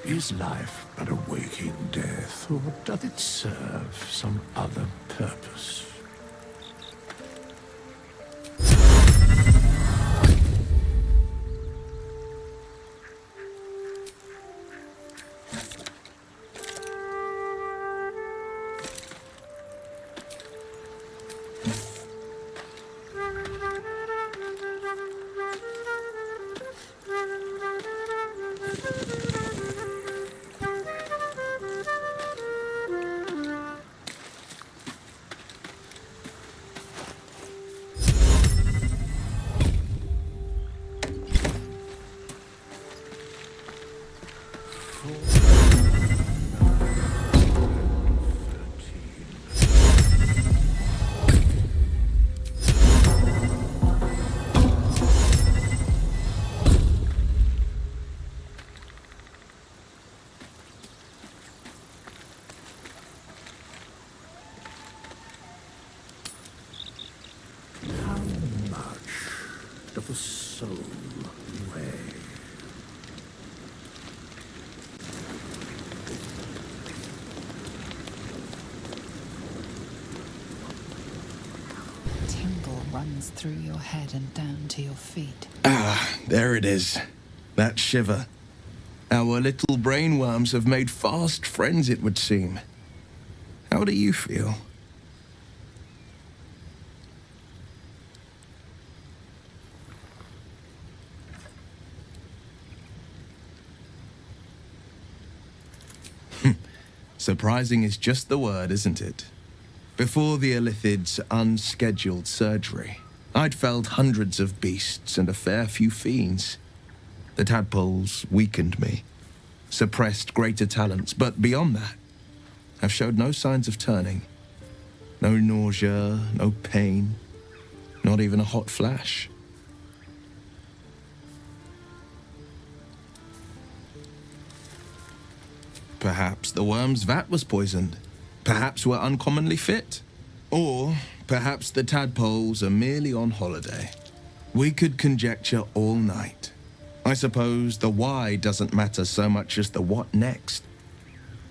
Is life but a waking death, or doth it serve some other purpose? Of the soul way. Tingle runs through your head and down to your feet. Ah, there it is. That shiver. Our little brainworms have made fast friends, it would seem. How do you feel? Surprising is just the word, isn't it? Before the Illithid's unscheduled surgery, I'd felled hundreds of beasts and a fair few fiends. The tadpoles weakened me, suppressed greater talents, but beyond that, I've showed no signs of turning. No nausea, no pain, not even a hot flash. Perhaps the worm's vat was poisoned. Perhaps we're uncommonly fit. Or perhaps the tadpoles are merely on holiday. We could conjecture all night. I suppose the why doesn't matter so much as the what next.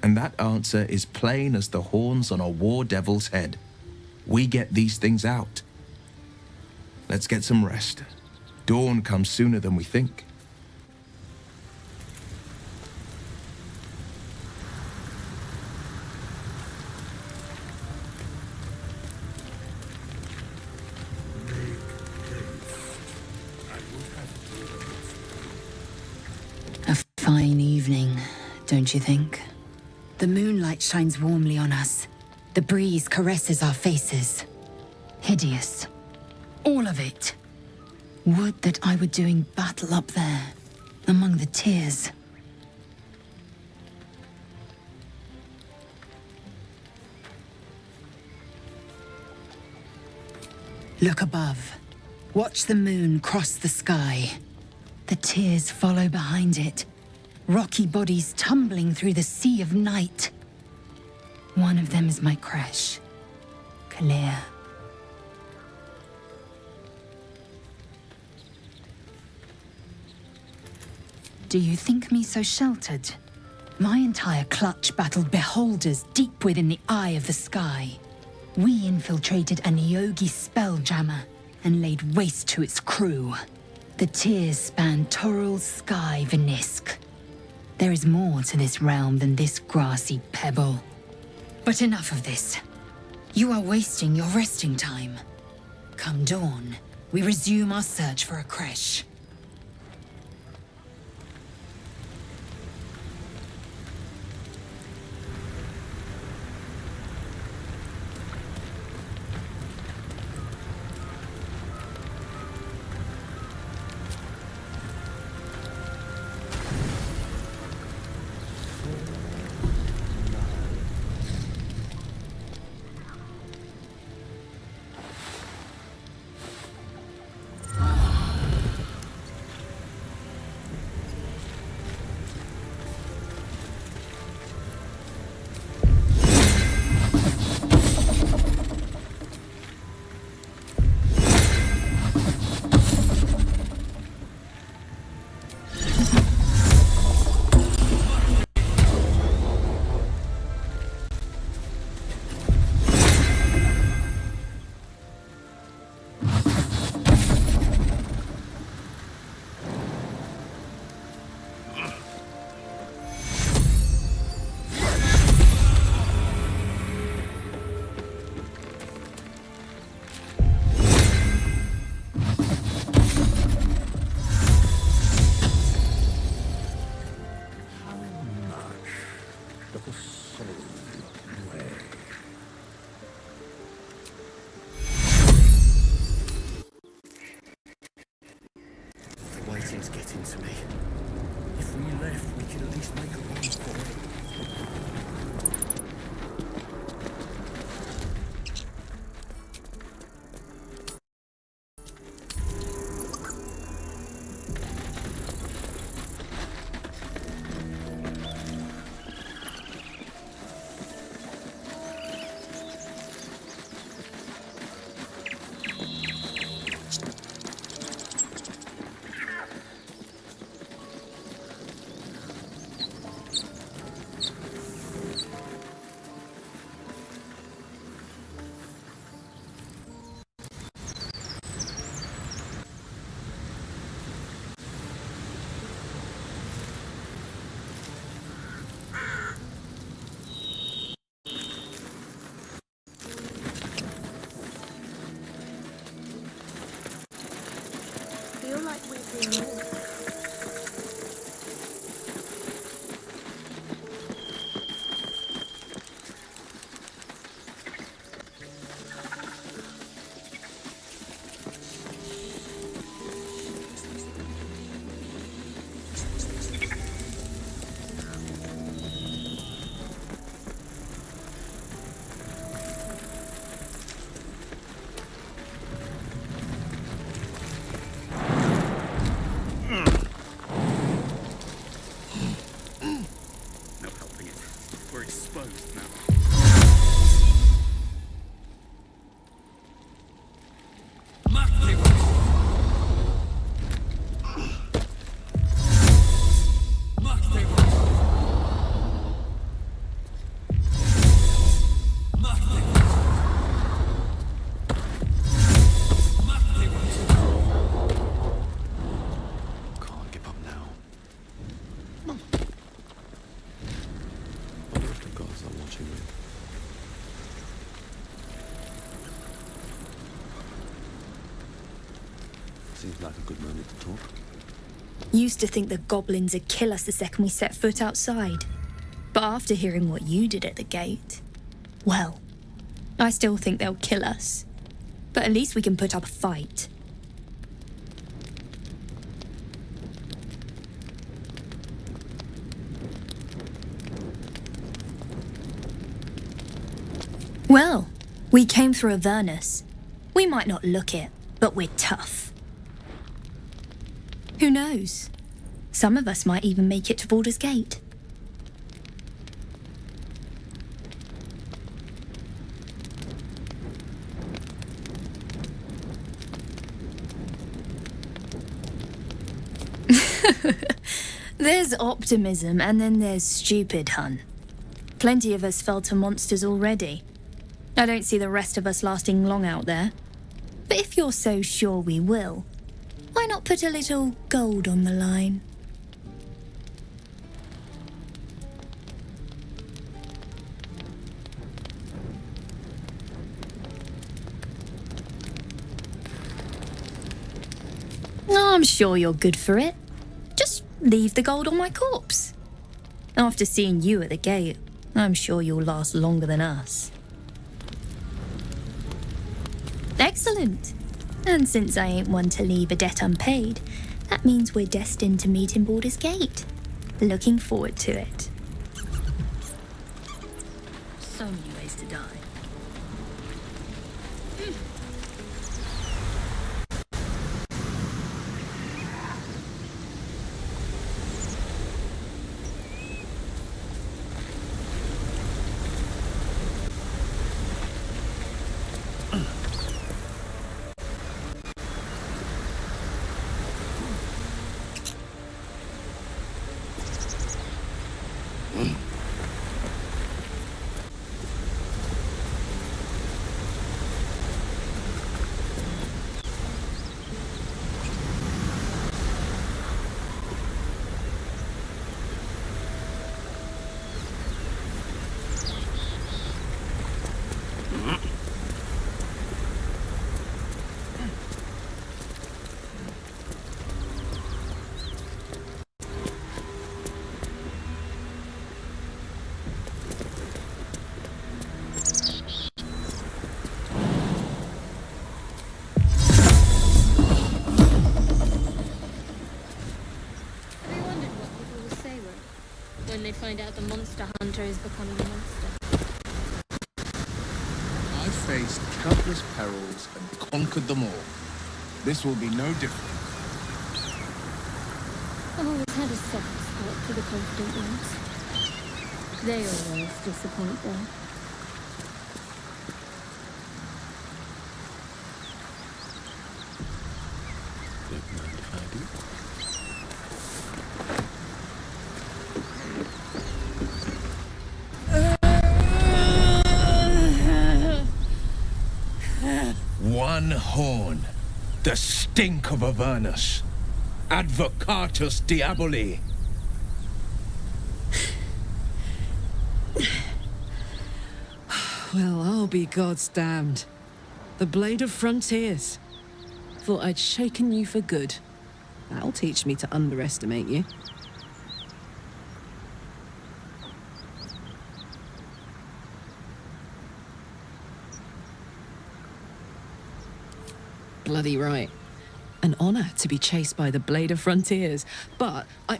And that answer is plain as the horns on a war devil's head. We get these things out. Let's get some rest. Dawn comes sooner than we think. A fine evening, don't you think? The moonlight shines warmly on us. The breeze caresses our faces. Hideous. All of it. Would that I were doing battle up there, among the tears. Look above. Watch the moon cross the sky. The tears follow behind it, rocky bodies tumbling through the sea of night. One of them is my crush, Kalir. Do you think me so sheltered? My entire clutch battled beholders deep within the eye of the sky. We infiltrated a Nyogi spelljammer and laid waste to its crew. The tears span Toral's sky Venisk. There is more to this realm than this grassy pebble. But enough of this. You are wasting your resting time. Come dawn, we resume our search for a creche. Waiting's getting to me. If we left, we could at least make a run for it. Feel like we're being warned. Seems like a good moment to talk. Used to think the goblins would kill us the second we set foot outside. But after hearing what you did at the gate, well, I still think they'll kill us. But at least we can put up a fight. Well, we came through Avernus. We might not look it, but we're tough. Who knows? Some of us might even make it to Baldur's Gate. There's optimism and then there's stupid, hun. Plenty of us fell to monsters already. I don't see the rest of us lasting long out there. But if you're so sure we will, why not put a little gold on the line? I'm sure you're good for it. Just leave the gold on my corpse. After seeing you at the gate, I'm sure you'll last longer than us. Excellent. And since I ain't one to leave a debt unpaid, that means we're destined to meet in Baldur's Gate. Looking forward to it. So many ways to die. When they find out the monster hunter is becoming a monster. I've faced countless perils and conquered them all. This will be no different. I've always had a soft spot for the confident ones. They always disappoint though. Don't mind if I do. One horn, the stink of Avernus. Advocatus Diaboli. Well, I'll be God's damned. The Blade of Frontiers. Thought I'd shaken you for good. That'll teach me to underestimate you. Bloody right. An honor to be chased by the Blade of Frontiers, but I...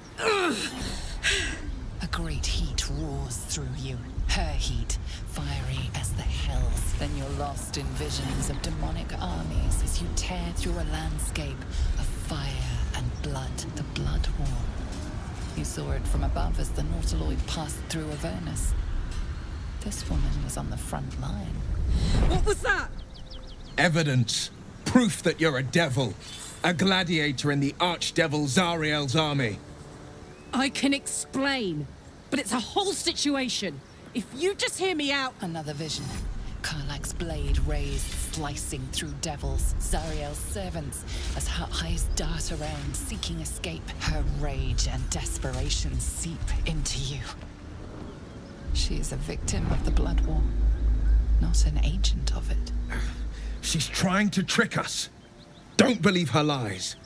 A great heat roars through you. Her heat, fiery as the hells. Then you're lost in visions of demonic armies as you tear through a landscape of fire and blood, the Blood War. You saw it from above as the Nautiloid passed through Avernus. This woman was on the front line. What was that? Evidence. Proof that you're a devil. A gladiator in the archdevil Zariel's army. I can explain, but it's a whole situation. If you just hear me out... Another vision. Karlach's blade raised, slicing through devils, Zariel's servants, as her eyes dart around, seeking escape. Her rage and desperation seep into you. She is a victim of the Blood War, not an agent of it. She's trying to trick us. Don't believe her lies.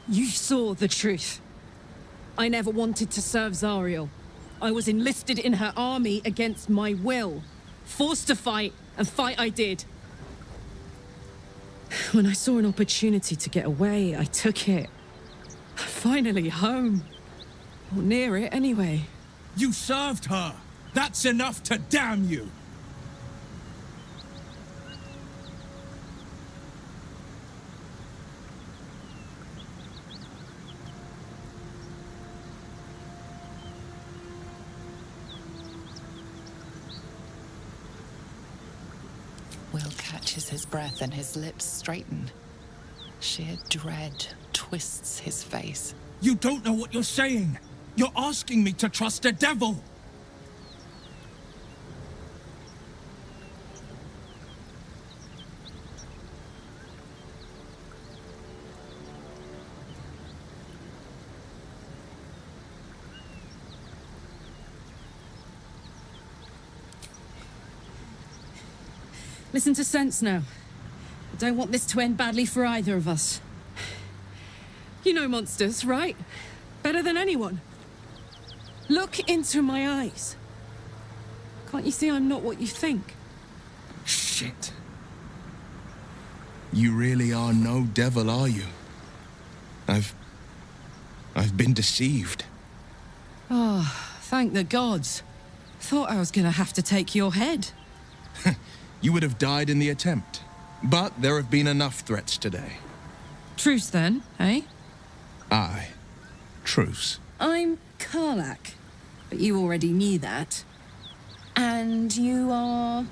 You saw the truth. I never wanted to serve Zariel. I was enlisted in her army against my will. Forced to fight, and fight I did. When I saw an opportunity to get away, I took it. Finally home. Or near it, anyway. You served her. That's enough to damn you. catches his breath and his lips straighten. Sheer dread twists his face. You don't know what you're saying. You're asking me to trust a devil. Listen to sense now. I don't want this to end badly for either of us. You know monsters, right? Better than anyone. Look into my eyes. Can't you see I'm not what you think? Shit. You really are no devil, are you? I've been deceived. Oh, thank the gods. Thought I was gonna have to take your head. You would have died in the attempt. But there have been enough threats today. Truce then, eh? Aye. Truce. I'm Karlak, but you already knew that. And you are...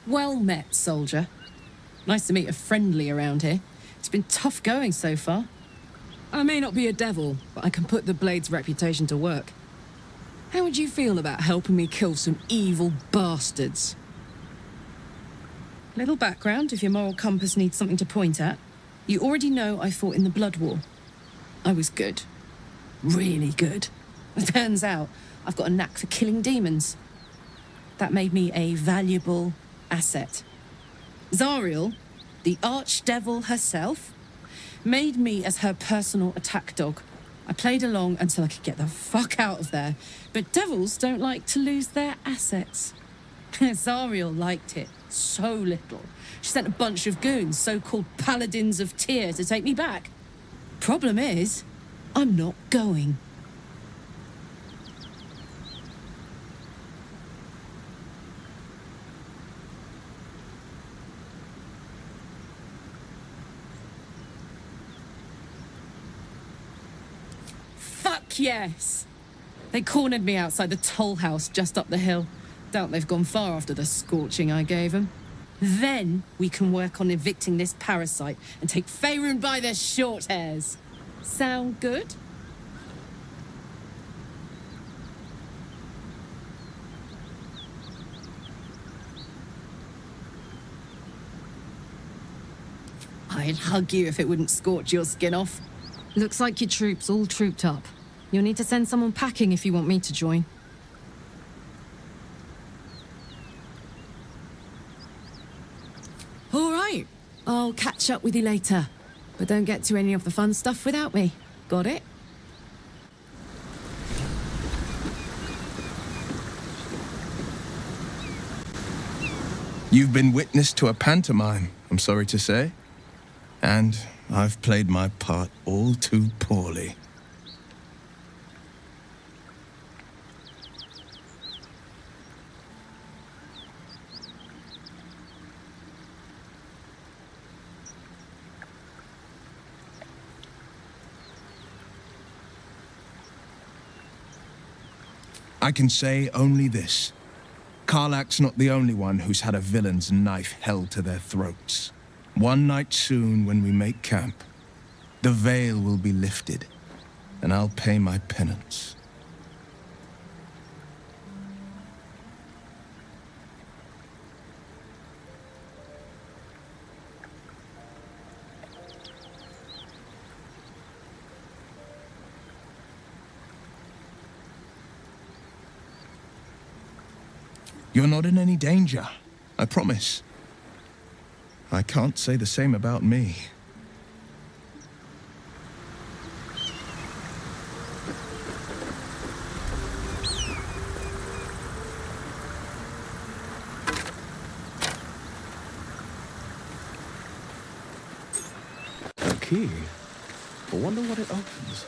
Well met, soldier. Nice to meet a friendly around here. It's been tough going so far. I may not be a devil, but I can put the Blade's reputation to work. How would you feel about helping me kill some evil bastards? Little background, if your moral compass needs something to point at. You already know I fought in the Blood War. I was good. Really good. It turns out I've got a knack for killing demons. That made me a valuable asset. Zariel, the archdevil herself, made me as her personal attack dog. I played along until I could get the fuck out of there. But devils don't like to lose their assets. Zariel liked it so little. She sent a bunch of goons, so-called paladins of Tyr, to take me back. Problem is, I'm not going. Fuck yes! They cornered me outside the toll house just up the hill. Doubt they've gone far after the scorching I gave them. Then we can work on evicting this parasite and take Faerun by their short hairs. Sound good? I'd hug you if it wouldn't scorch your skin off. Looks like your troops all trooped up. You'll need to send someone packing if you want me to join. All right, I'll catch up with you later. But don't get to any of the fun stuff without me. Got it? You've been witness to a pantomime, I'm sorry to say. And I've played my part all too poorly. I can say only this. Karlak's not the only one who's had a villain's knife held to their throats. One night soon, when we make camp, the veil will be lifted, and I'll pay my penance. You're not in any danger, I promise. I can't say the same about me. A key? I wonder what it opens.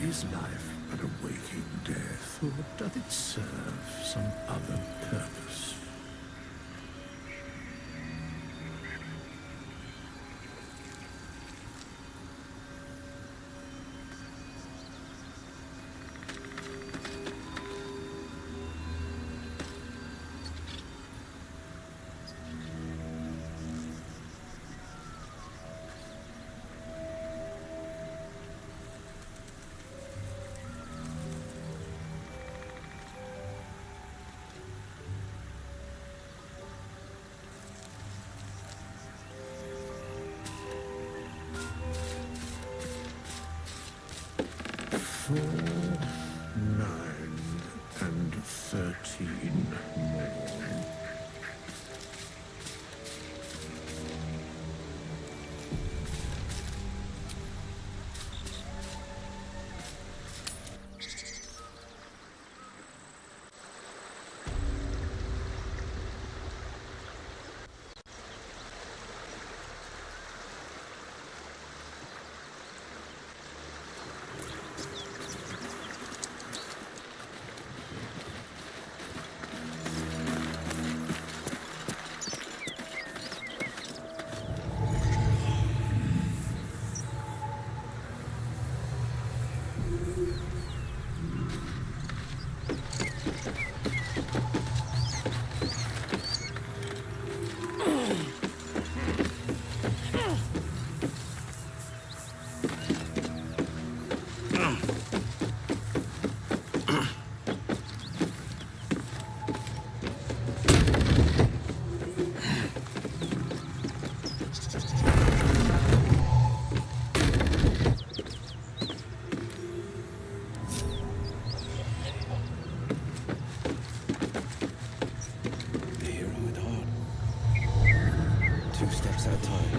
Is life but a waking death, or doth it serve some other purpose? that time.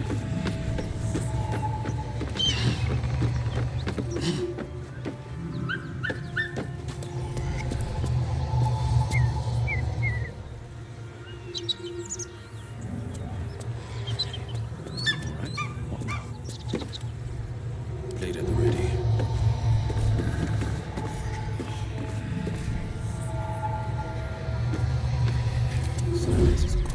Alright, what now? Blade at the ready. Silence is gone.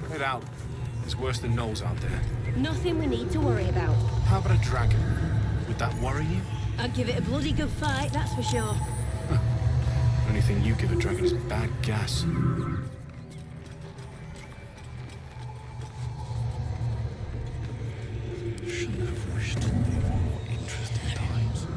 Get out. It's worse than Knowles out there. Nothing we need to worry about. How about a dragon? Would that worry you? I'd give it a bloody good fight, that's for sure. Only thing you give a dragon is bad gas. Shouldn't have wished to live in more interesting times.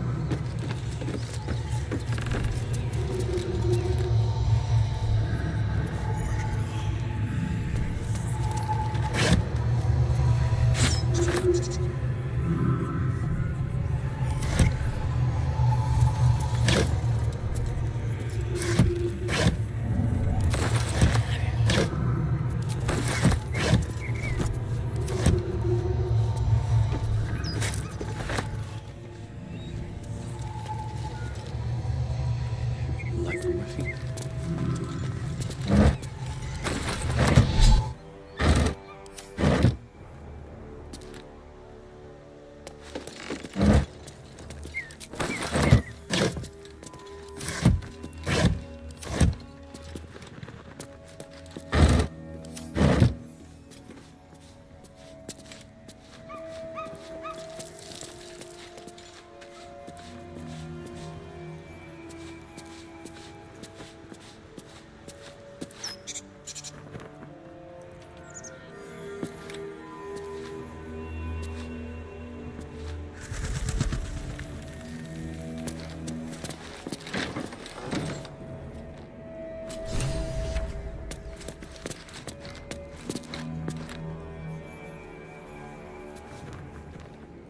Light on my feet.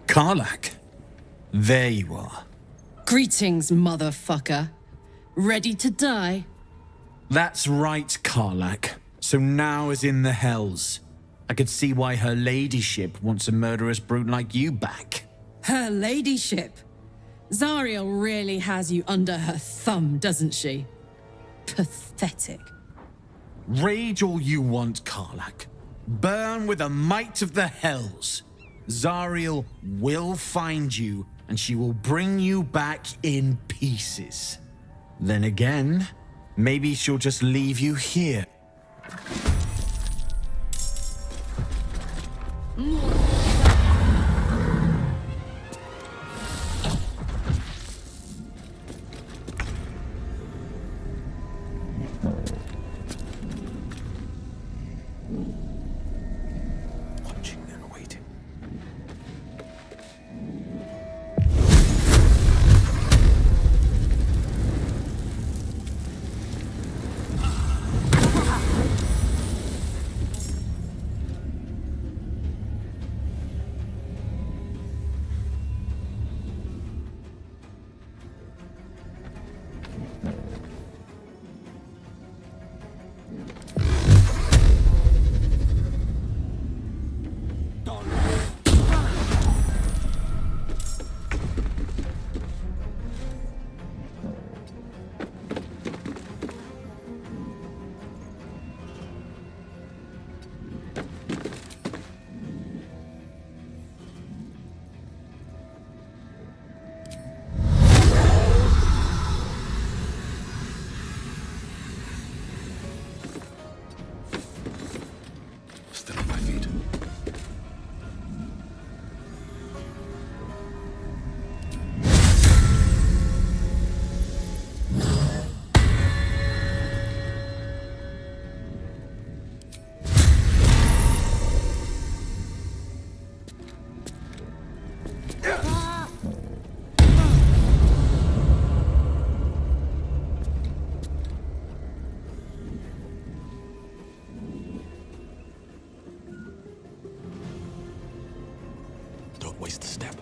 Karlak, there you are. Greetings, motherfucker. Ready to die? That's right, Karlak. So now is in the hells. I could see why her ladyship wants a murderous brute like you back. Her ladyship? Zariel really has you under her thumb, doesn't she? Pathetic. Rage all you want, Karlak. Burn with the might of the hells. Zariel will find you, and she will bring you back in pieces. Then again, maybe she'll just leave you here. Watching and waiting. Still on my feet. Don't waste a step.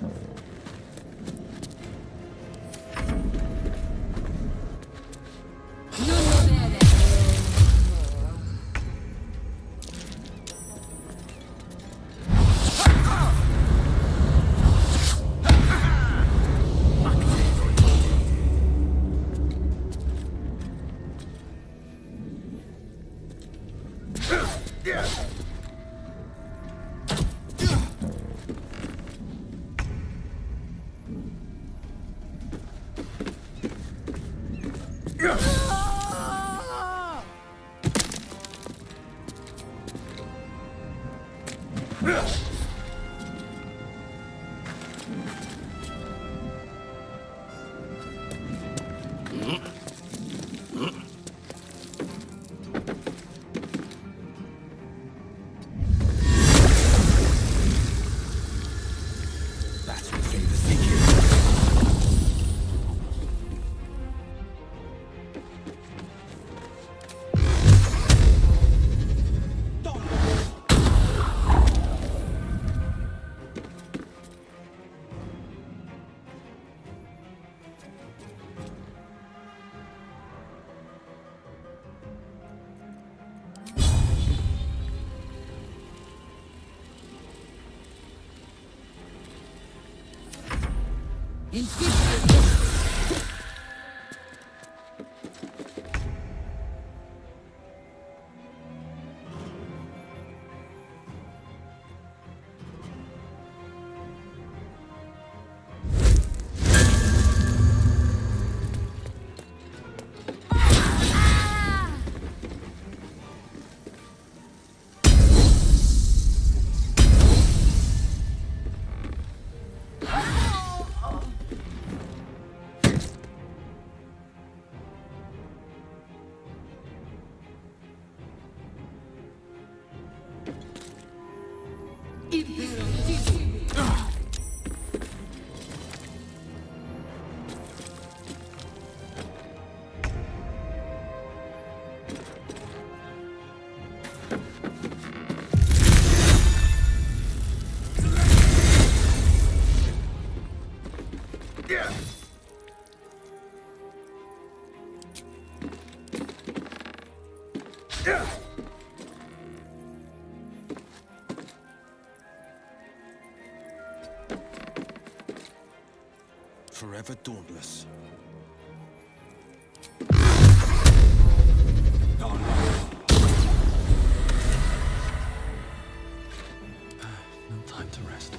That's what favors the you. Forever dauntless. No time to rest.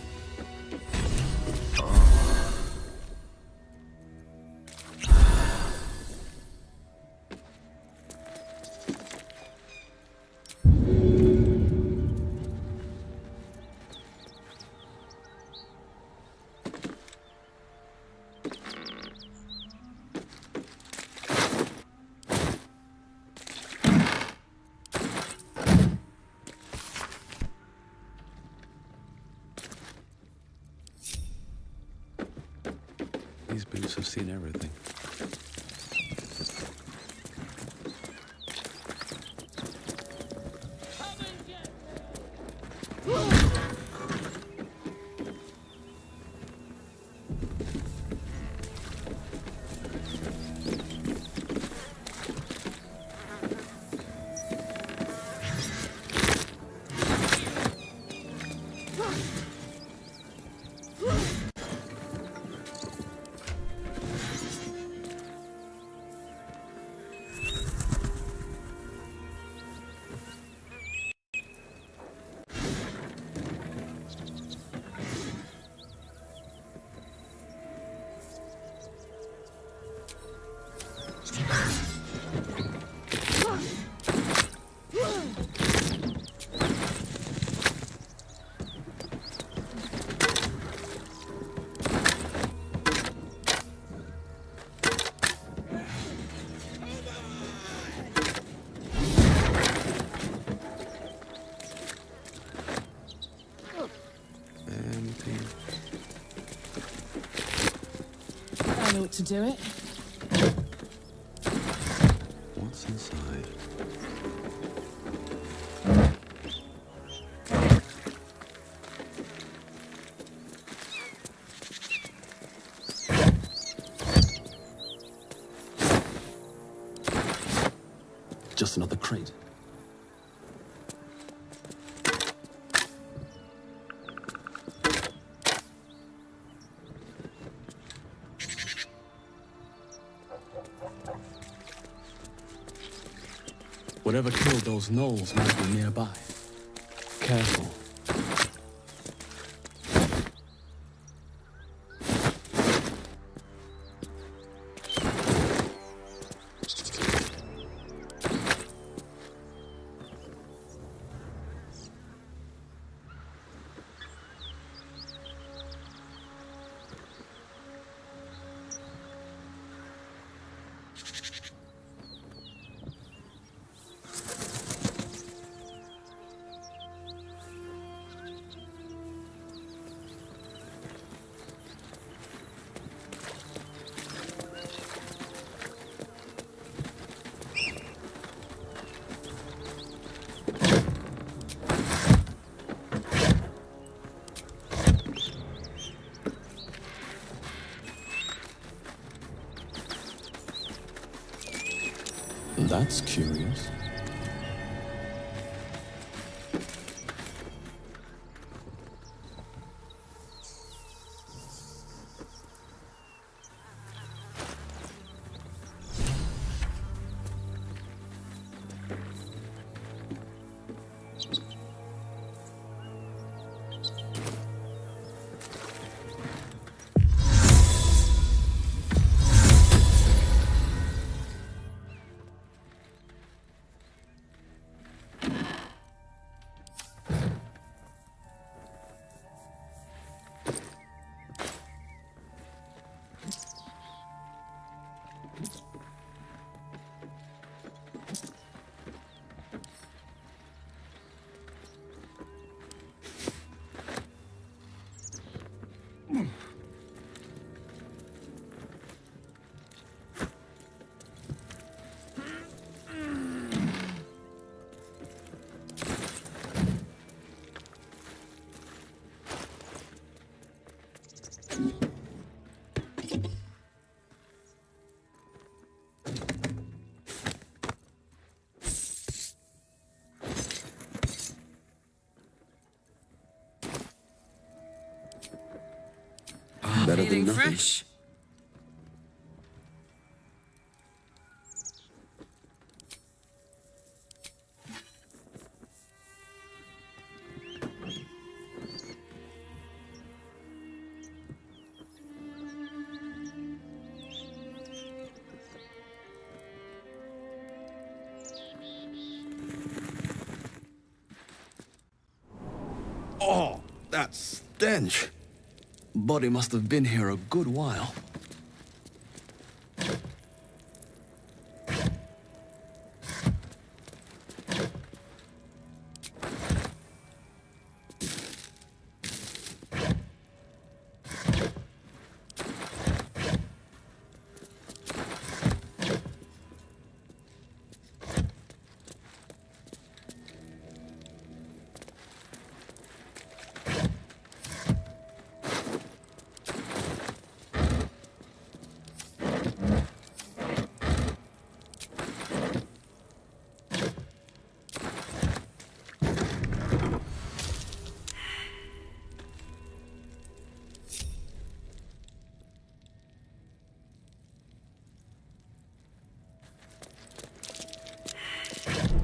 These boots have seen everything. I know what to do it. What's inside? Just another crate. Whatever killed those gnolls might be nearby. Careful. That's curious. Better than Feeling nothing. fresh? Oh, that stench. Body must have been here a good while.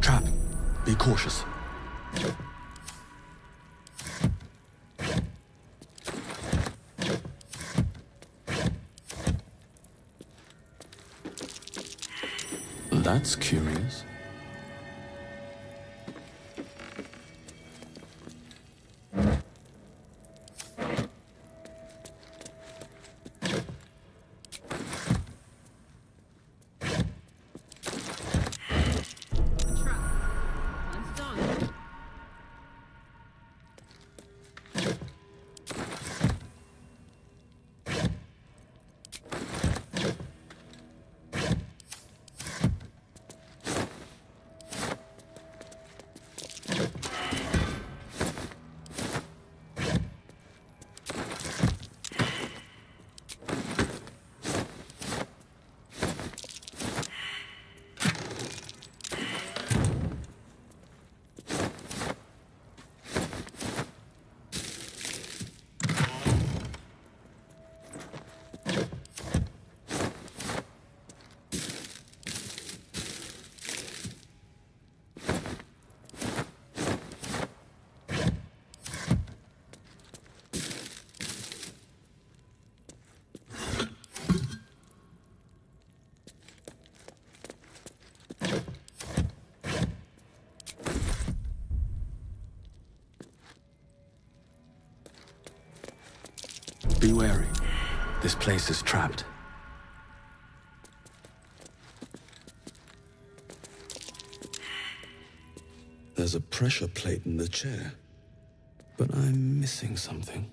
Trap. Be cautious. That's curious. Be wary. This place is trapped. There's a pressure plate in the chair, but I'm missing something.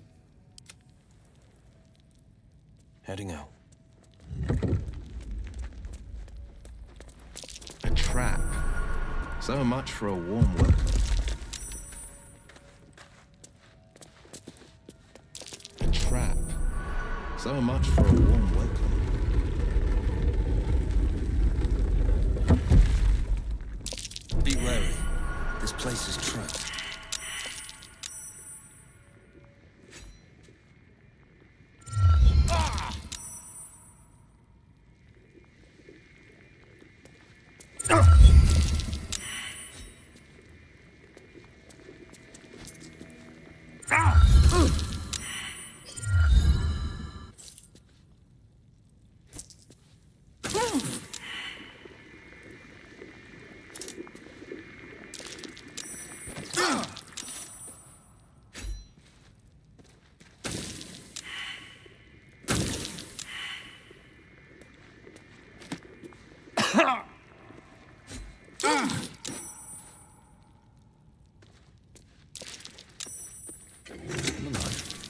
Heading out. A trap. So much for a warm welcome. A trap. So much for a warm welcome. place is trapped.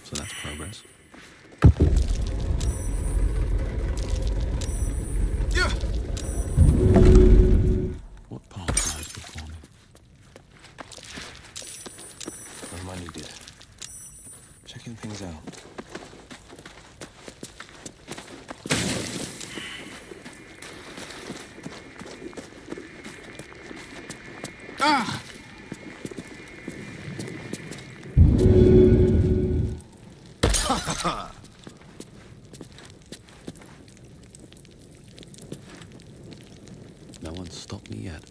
So that's progress. What path lies before me? What am I needed? Checking things out. Ah! No one's stopped me yet.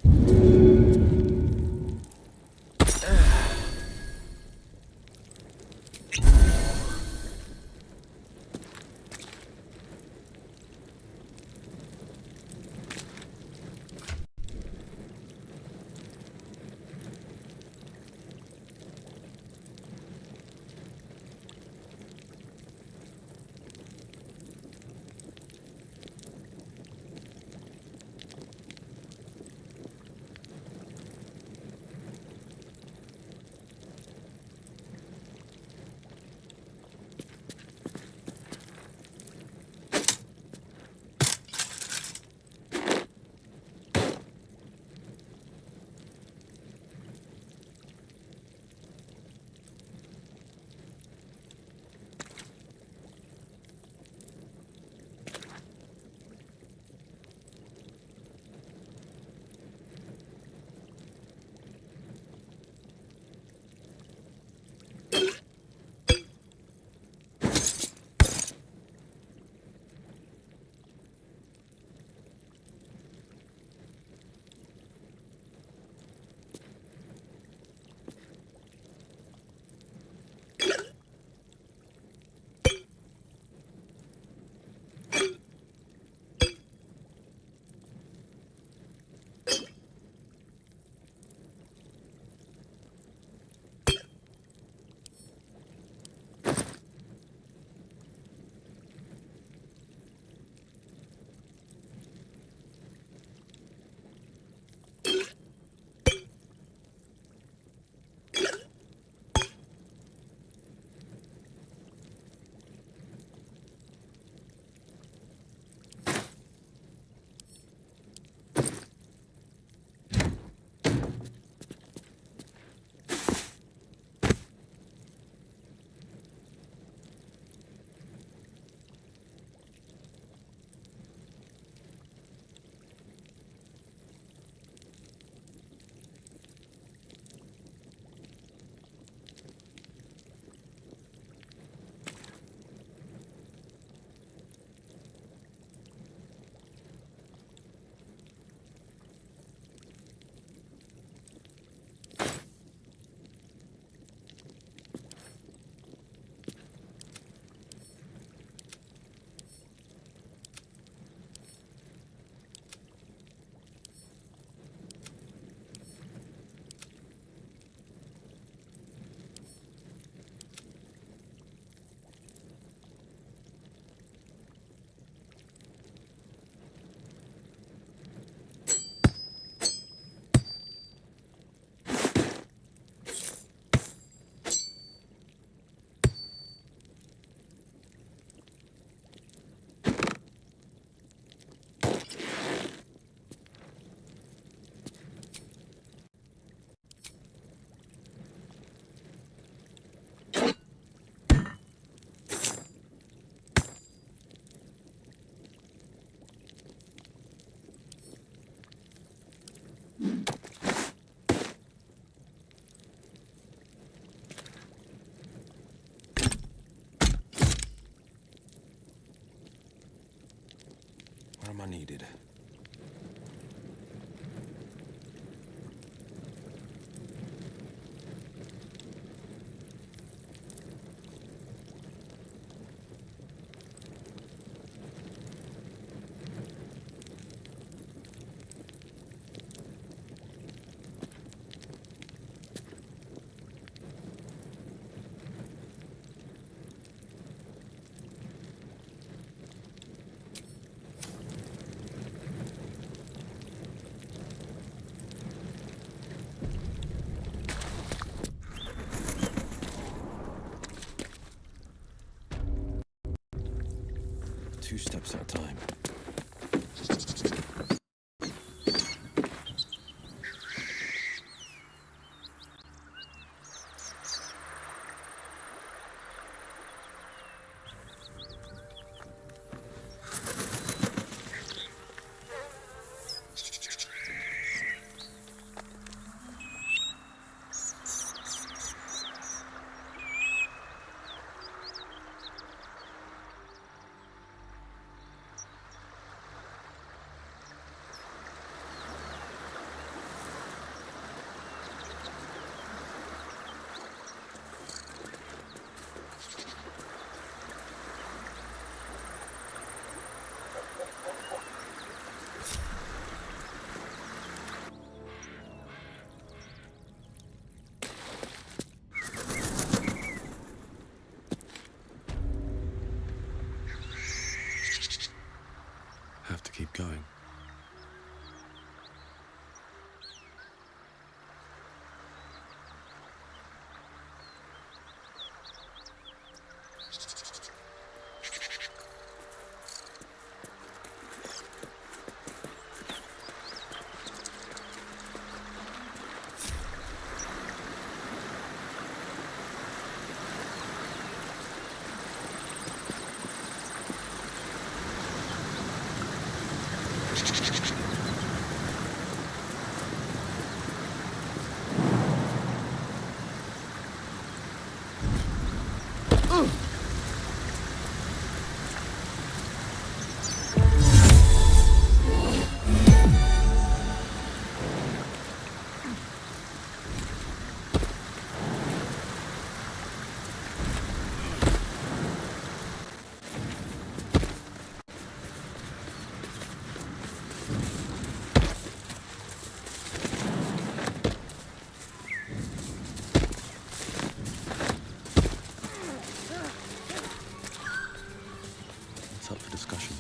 armor needed. Two steps at a time. Have to keep going. It's up for discussion.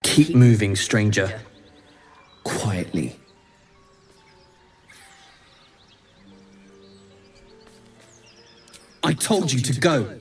Keep moving, stranger. Quietly. I told you to go.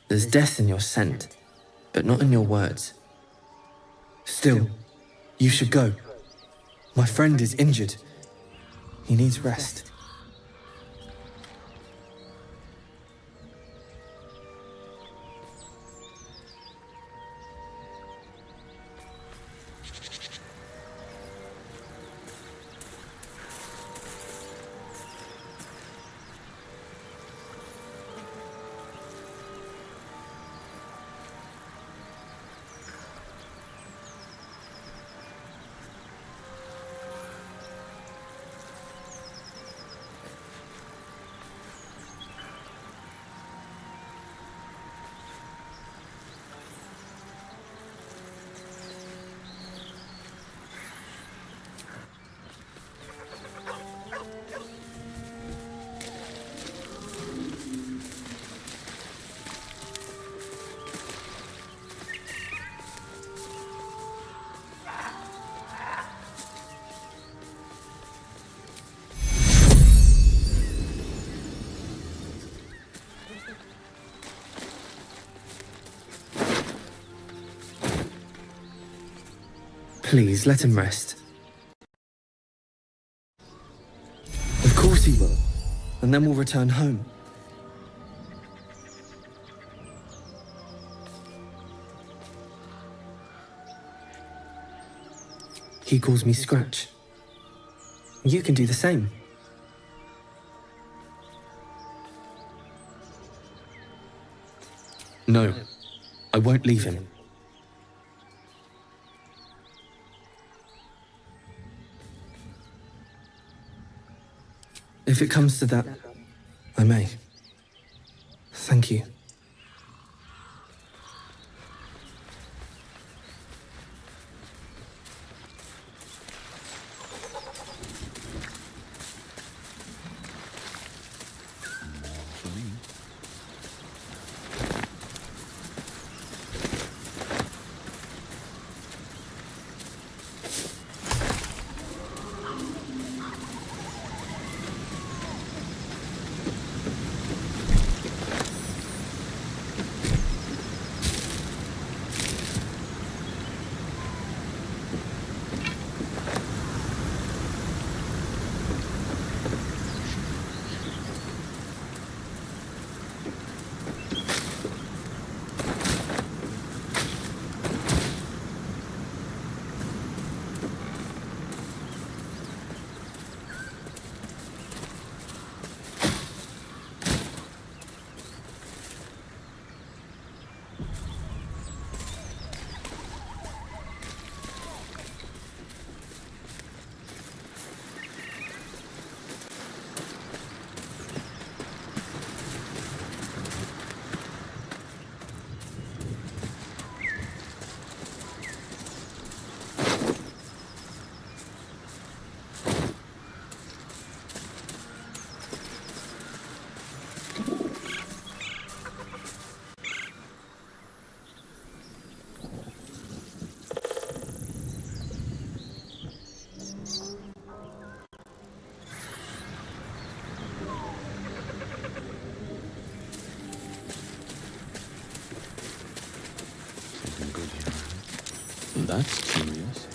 There's death in your scent, but not in your words. Still, you should go. My friend is injured. He needs rest. Please, let him rest. Of course he will. And then we'll return home. He calls me Scratch. You can do the same. No, I won't leave him. If it comes to that, I may. Thank you. That's curious.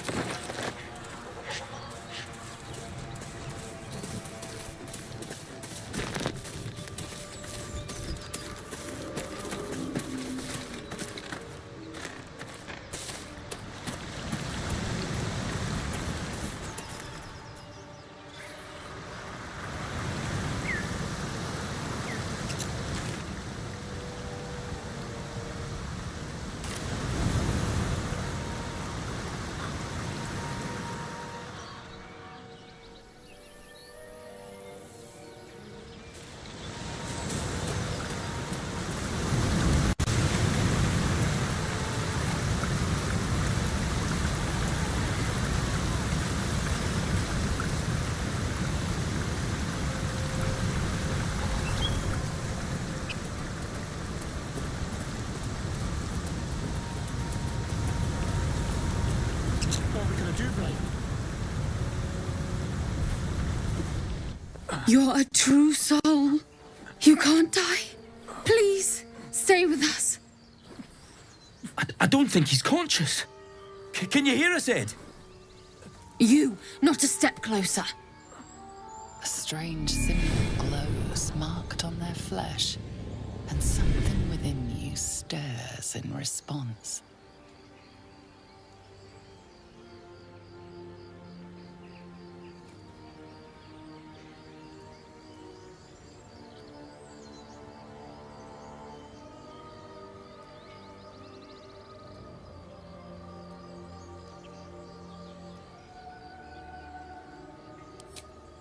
You're a true soul. You can't die. Please, stay with us. I don't think he's conscious. Can you hear us, Ed? You, not a step closer. A strange symbol glows marked on their flesh, and something within you stirs in response.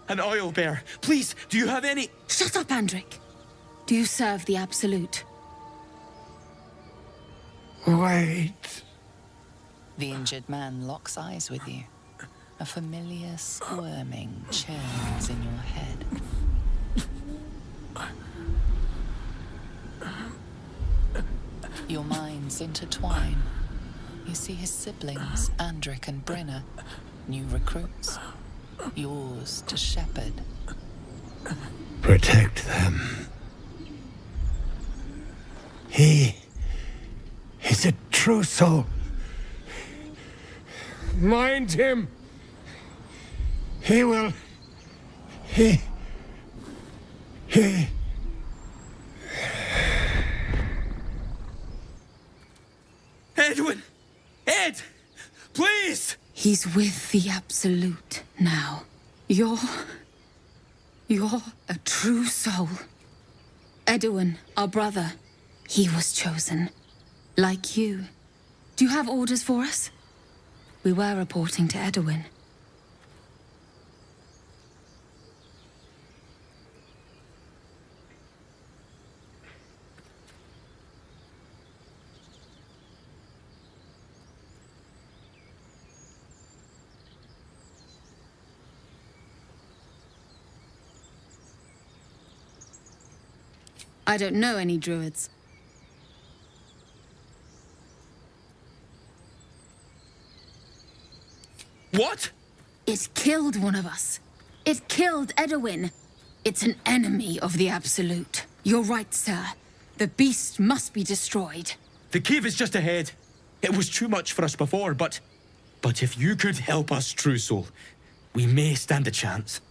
An oil bear. Please, do you have any... Shut up, Andric. Do you serve the Absolute? Wait. The injured man locks eyes with you. A familiar squirming churns in your head. Your minds intertwine. You see his siblings, Andric and Brenna, new recruits. Yours to shepherd. Protect them. He is a true soul. Mind him. He will... He... Edwin! Ed! Please! He's with the Absolute now. You're a true soul. Edwin, our brother, he was chosen. Like you. Do you have orders for us? We were reporting to Edwin. I don't know any druids. What? It killed one of us. It killed Edwin. It's an enemy of the Absolute. You're right, sir. The beast must be destroyed. The cave is just ahead. It was too much for us before, but if you could help us, True Soul, we may stand a chance.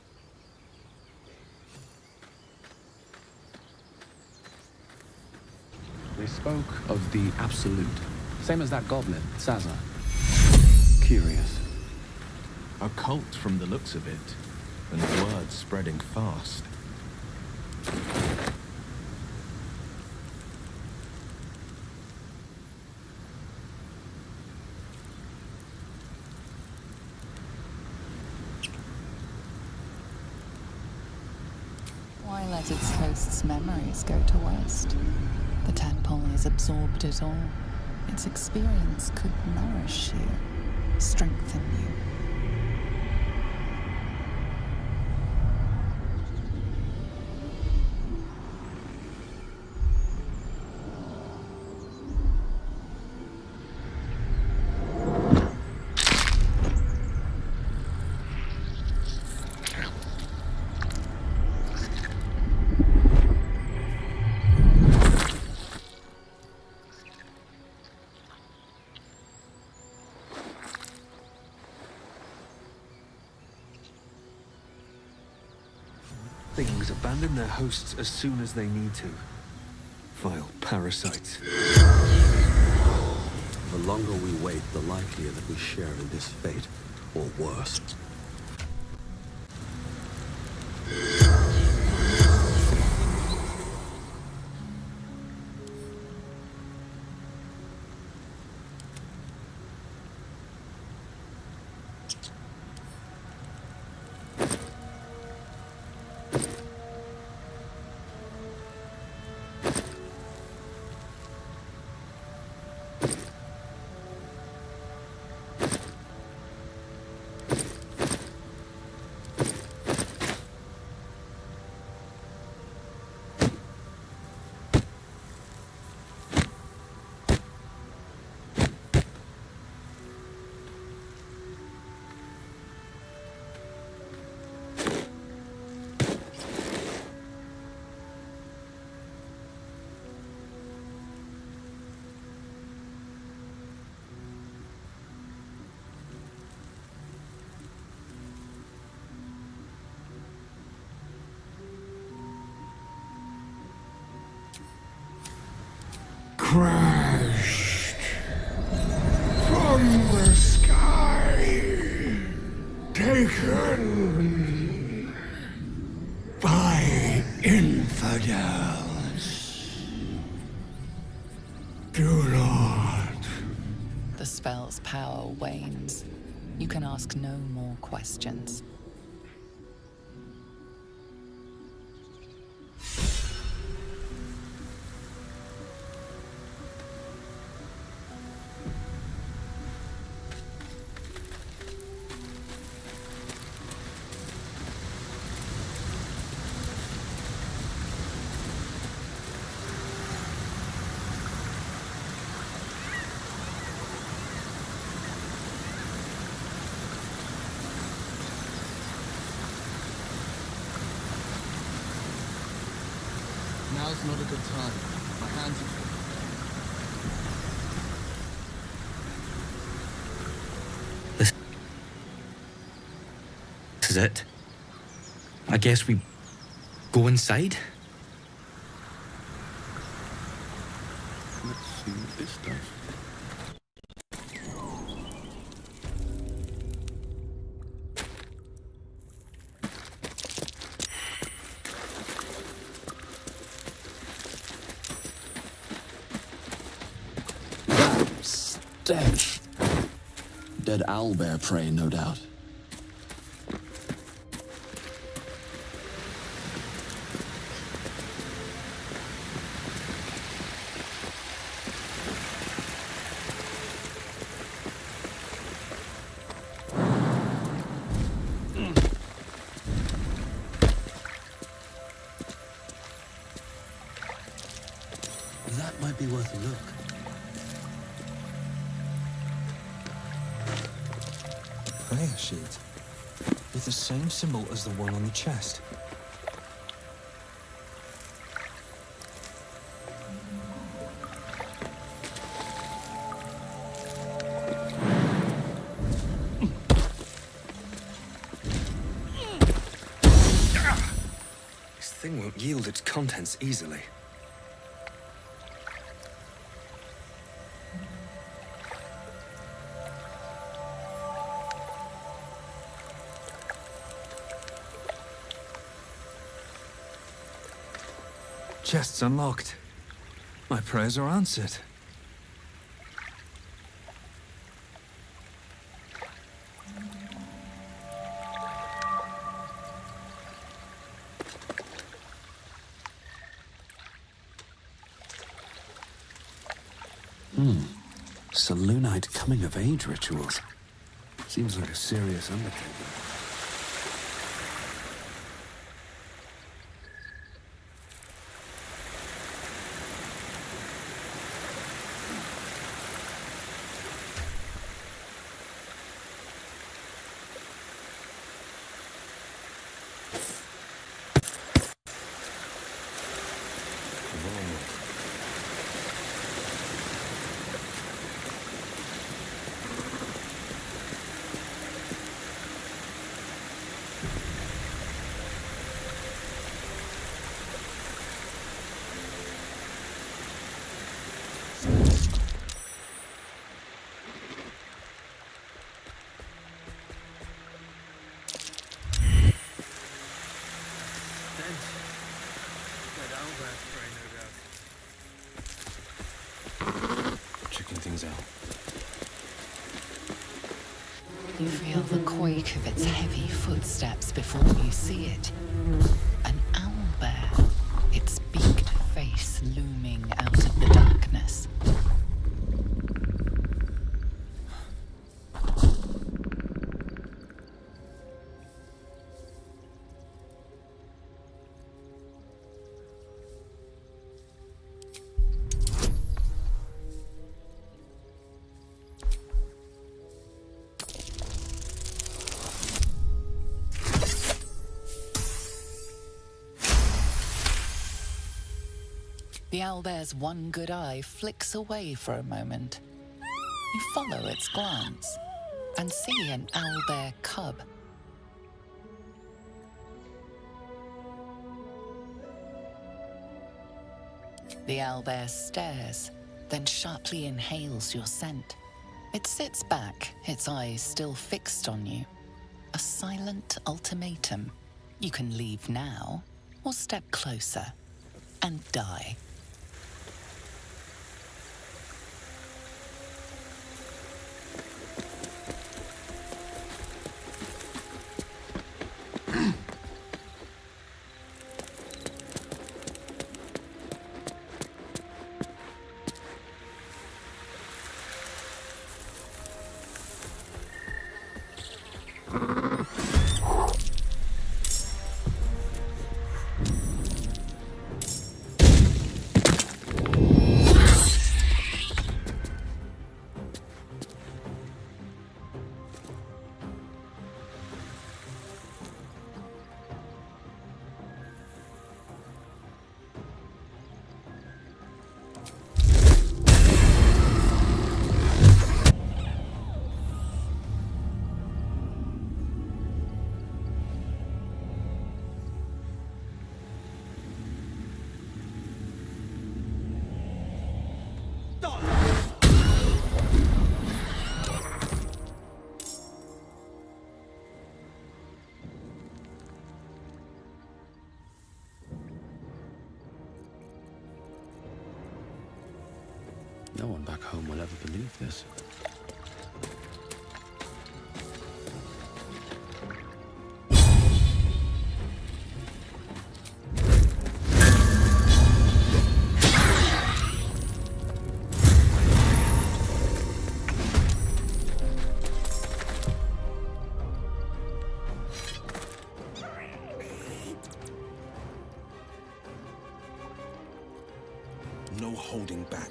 They spoke of the Absolute. Same as that goblin, Sazar. Curious. A cult from the looks of it, and word spreading fast. Why let its host's memories go to waste? The tadpole has absorbed it all. Its experience could nourish you, strengthen you. Things abandon their hosts as soon as they need to. Vile parasites. The longer we wait, the likelier that we share in this fate, or worse. Crashed from the sky, taken by infidels. Do not. The spell's power wanes. You can ask no more questions. Now's not a good time. My hands are full. Listen. is it? I guess we go inside? Let's see what this does. Stench. Dead owlbear prey, no doubt. That might be worth a look. Prayer sheet with the same symbol as the one on the chest. This thing won't yield its contents easily. Chest's unlocked. My prayers are answered. Selûnite coming of age rituals. Seems like a serious undertaking. Checking things out. You feel the quake of its heavy footsteps before you see it. An owlbear, its beaked face looming out of the darkness. The owlbear's one good eye flicks away for a moment. You follow its glance and see an owlbear cub. The owlbear stares, then sharply inhales your scent. It sits back, its eyes still fixed on you. A silent ultimatum. You can leave now, or step closer and die. No one back home will ever believe this. No holding back.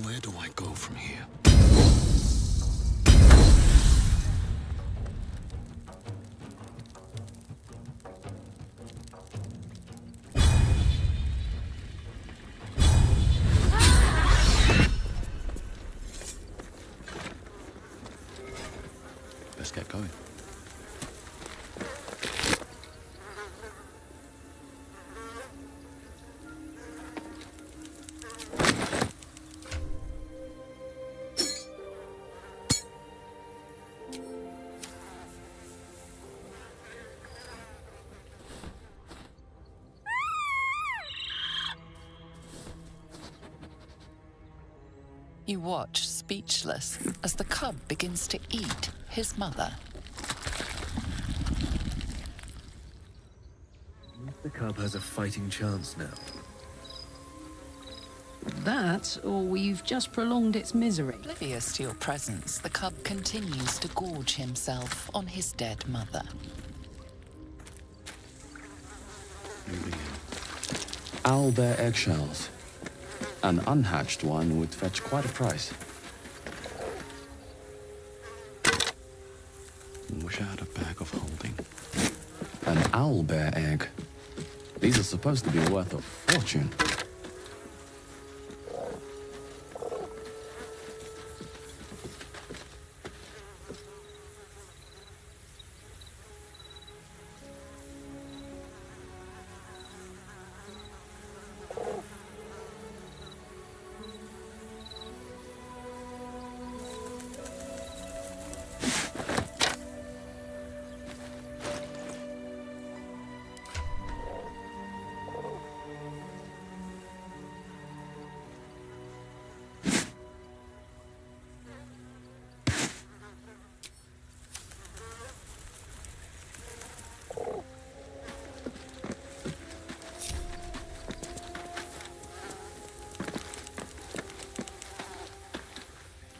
Where do I go from here? Let's get going. You watch, speechless, as the cub begins to eat his mother. The cub has a fighting chance now. That, or we've just prolonged its misery. Oblivious to your presence, the cub continues to gorge himself on his dead mother. Moving in. Owlbear eggshells. An unhatched one would fetch quite a price. Wish I had a bag of holding. An owlbear egg. These are supposed to be worth a fortune.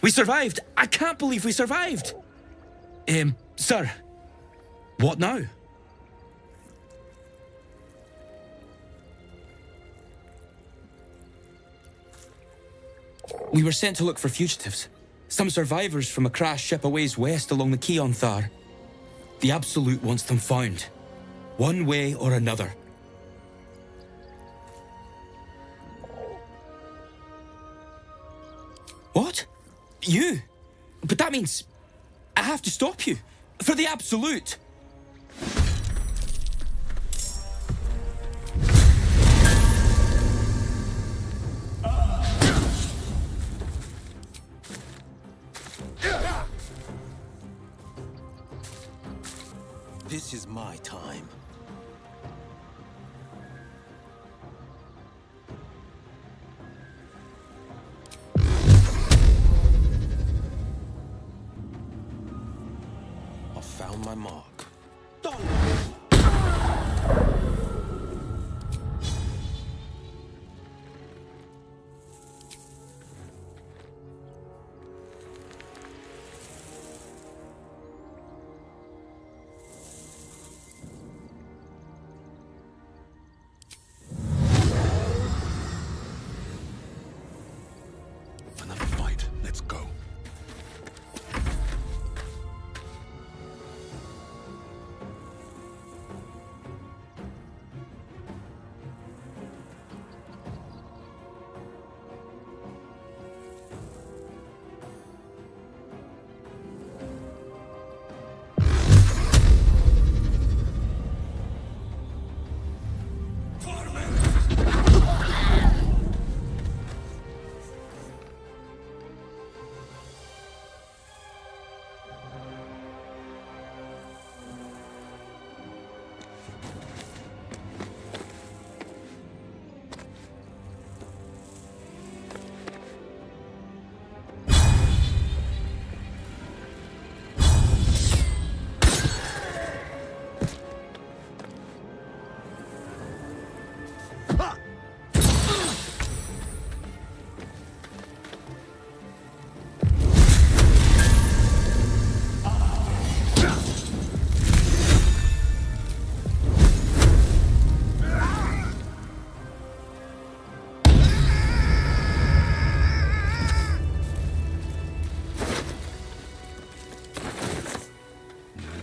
We survived! I can't believe we survived! Sir, what now? We were sent to look for fugitives. Some survivors from a crashed ship a ways west along the quay on Thar. The Absolute wants them found. One way or another. What? You? But that means I have to stop you. For the Absolute. This is my time. I found my mark. Another fight. Let's go.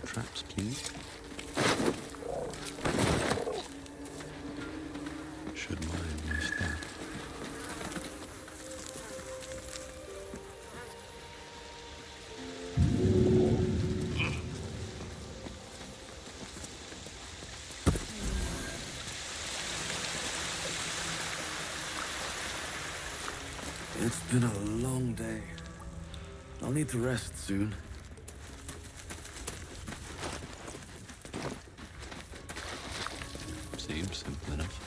Traps, please. Should mind my step. It's been a long day. I'll need to rest soon. Seems simple enough.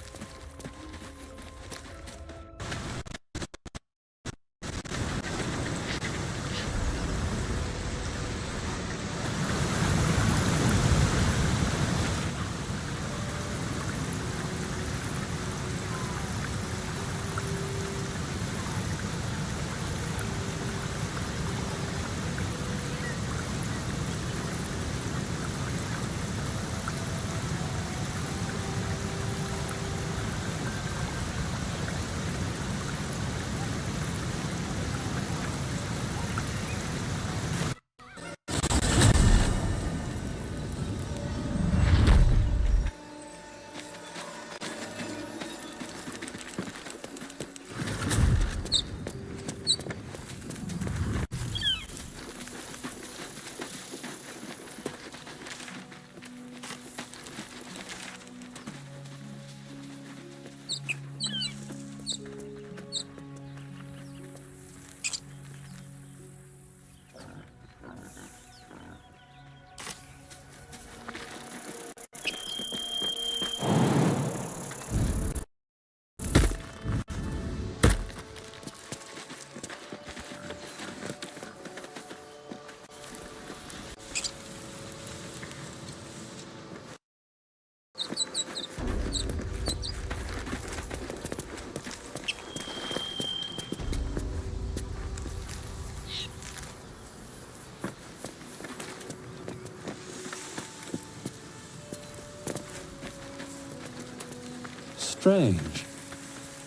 Strange.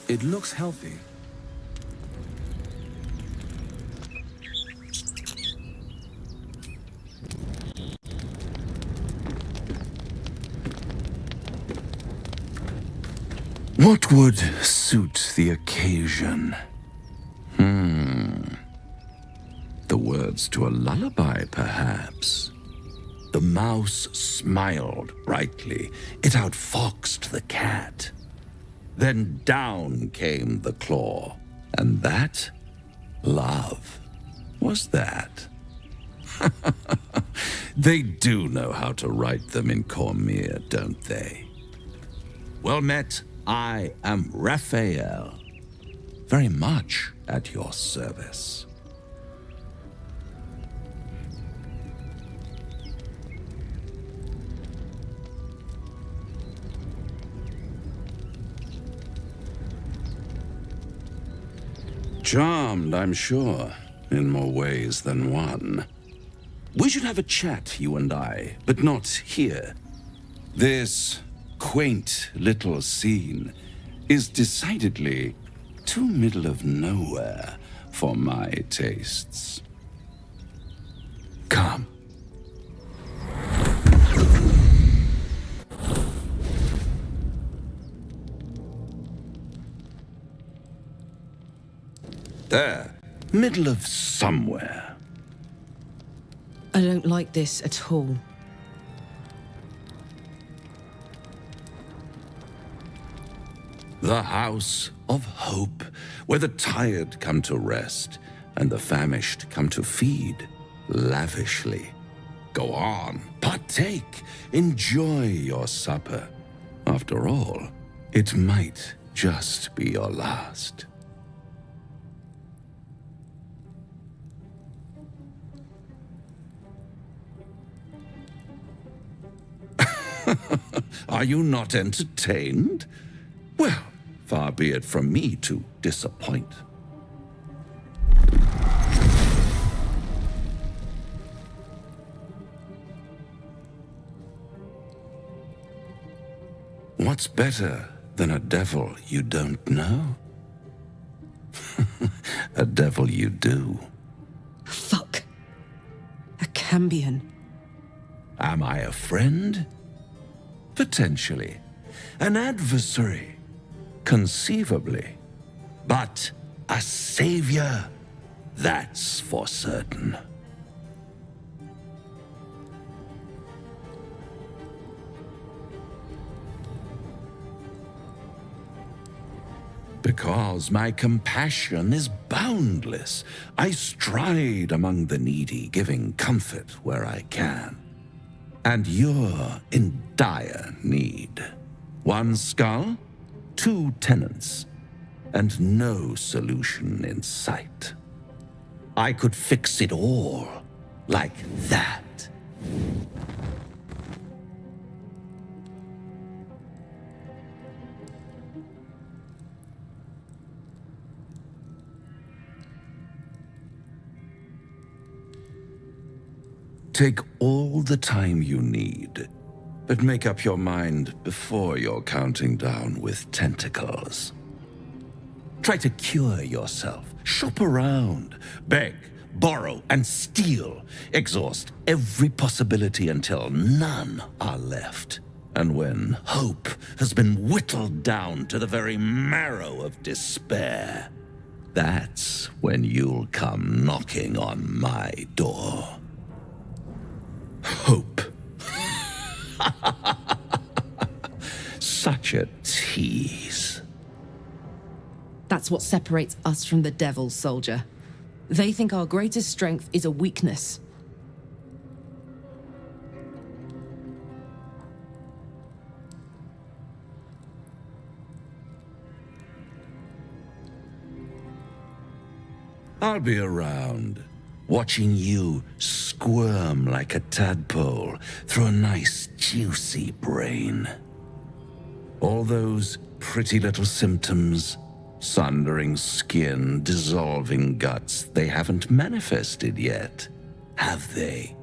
It looks healthy. What would suit the occasion? The words to a lullaby, perhaps. The mouse smiled brightly. It outfoxed the cat. Then down came the claw. And that? Love. Was that? They do know how to write them in Cormyr, don't they? Well met, I am Raphael. Very much at your service. Charmed, I'm sure, in more ways than one. We should have a chat, you and I, but not here. This quaint little scene is decidedly too middle of nowhere for my tastes. Come. There, middle of somewhere. I don't like this at all. The House of Hope, where the tired come to rest and the famished come to feed lavishly. Go on, partake, enjoy your supper. After all, it might just be your last. Are you not entertained? Well, far be it from me to disappoint. What's better than a devil you don't know? A devil you do. Fuck. A Cambion. Am I a friend? Potentially. An adversary? Conceivably. But a savior? That's for certain. Because my compassion is boundless. I stride among the needy, giving comfort where I can. And you're in dire need. One skull, 2 tenants, and no solution in sight. I could fix it all like that. Take all the time you need, but make up your mind before you're counting down with tentacles. Try to cure yourself, shop around, beg, borrow, and steal. Exhaust every possibility until none are left. And when hope has been whittled down to the very marrow of despair, that's when you'll come knocking on my door. Hope. Such a tease. That's what separates us from the devil, soldier. They think our greatest strength is a weakness. I'll be around, watching you squirm like a tadpole through a nice, juicy brain. All those pretty little symptoms, sundering skin, dissolving guts, they haven't manifested yet, have they?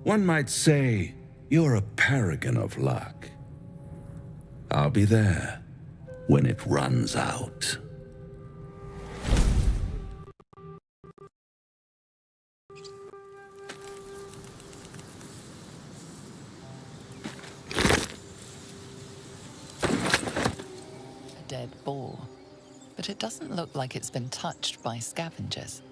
One might say you're a paragon of luck. I'll be there when it runs out. Dead boar, but it doesn't look like it's been touched by scavengers.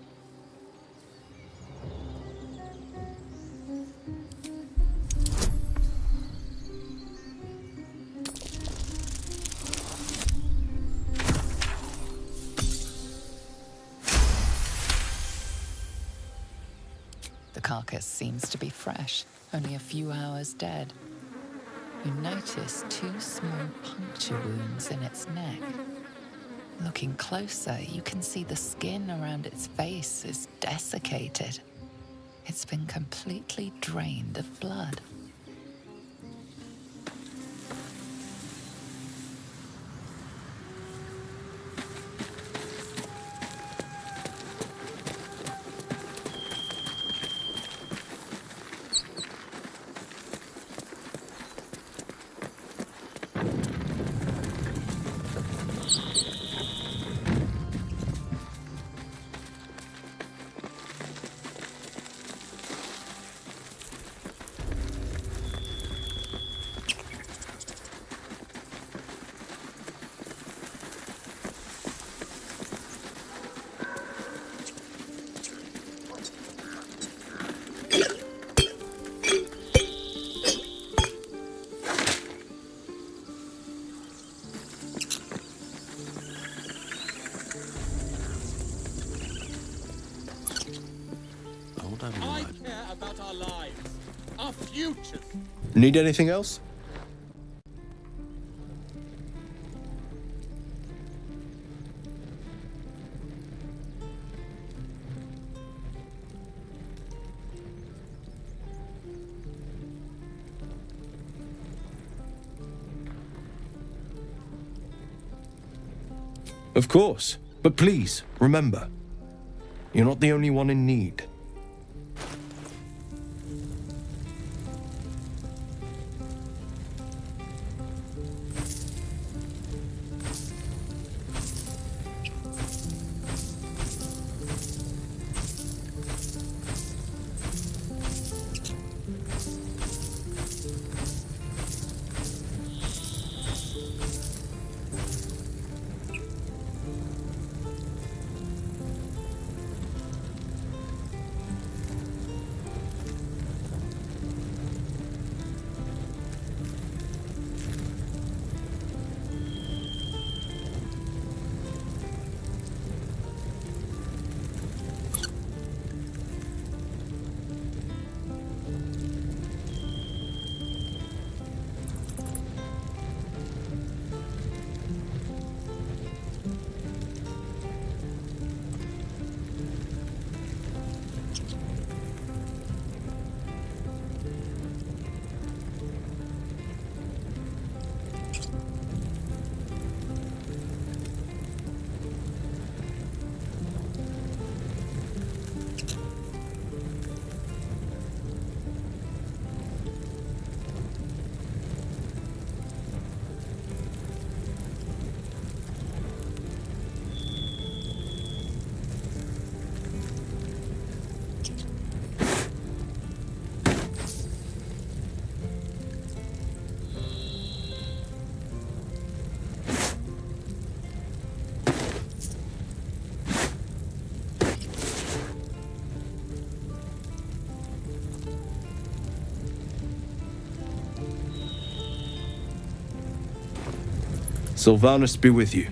The carcass seems to be fresh, only a few hours dead. You notice 2 small puncture wounds in its neck. Looking closer, you can see the skin around its face is desiccated. It's been completely drained of blood. I care about our lives, our futures. Need anything else? Of course. But please, remember, you're not the only one in need. Sylvanus be with you.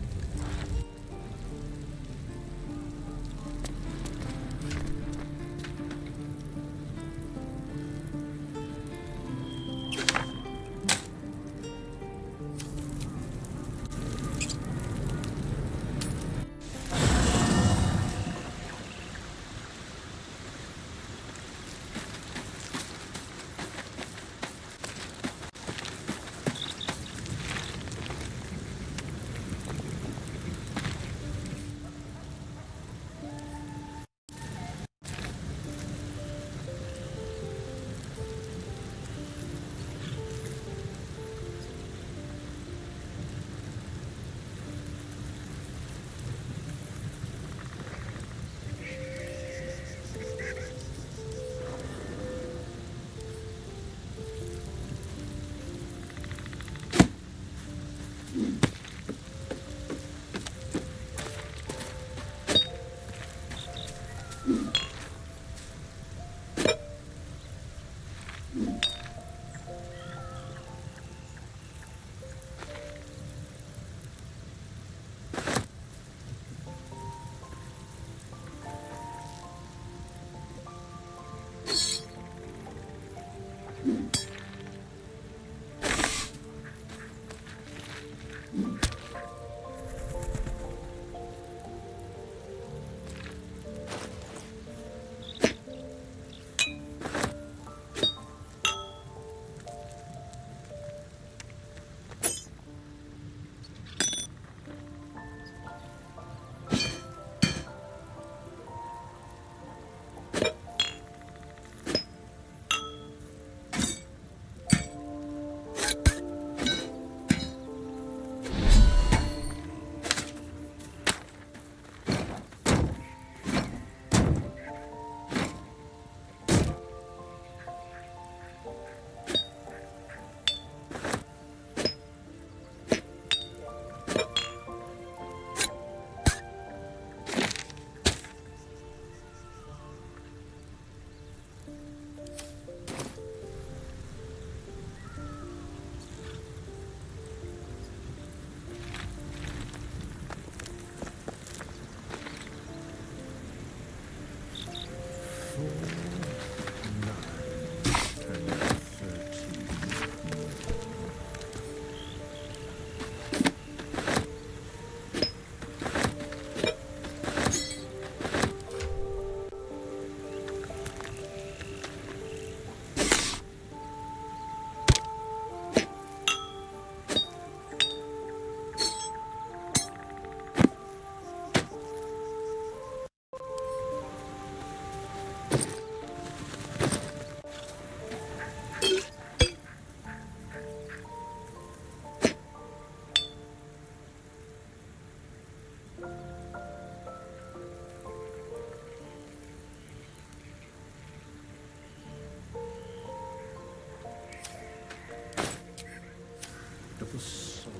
the soul.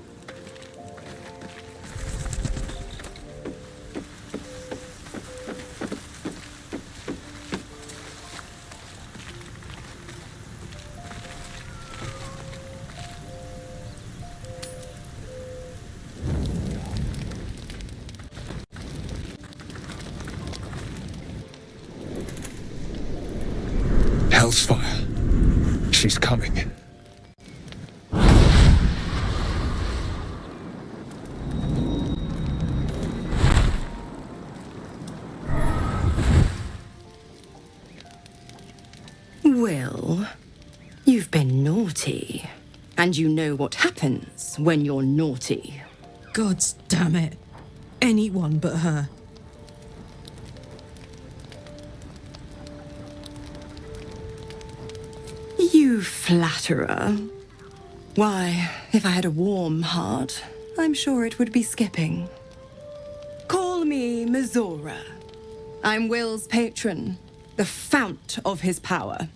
Hellsfire. She's coming. Will, you've been naughty. And you know what happens when you're naughty. God damn it. Anyone but her. You flatterer. Why, if I had a warm heart, I'm sure it would be skipping. Call me Mizora. I'm Will's patron, the fount of his power.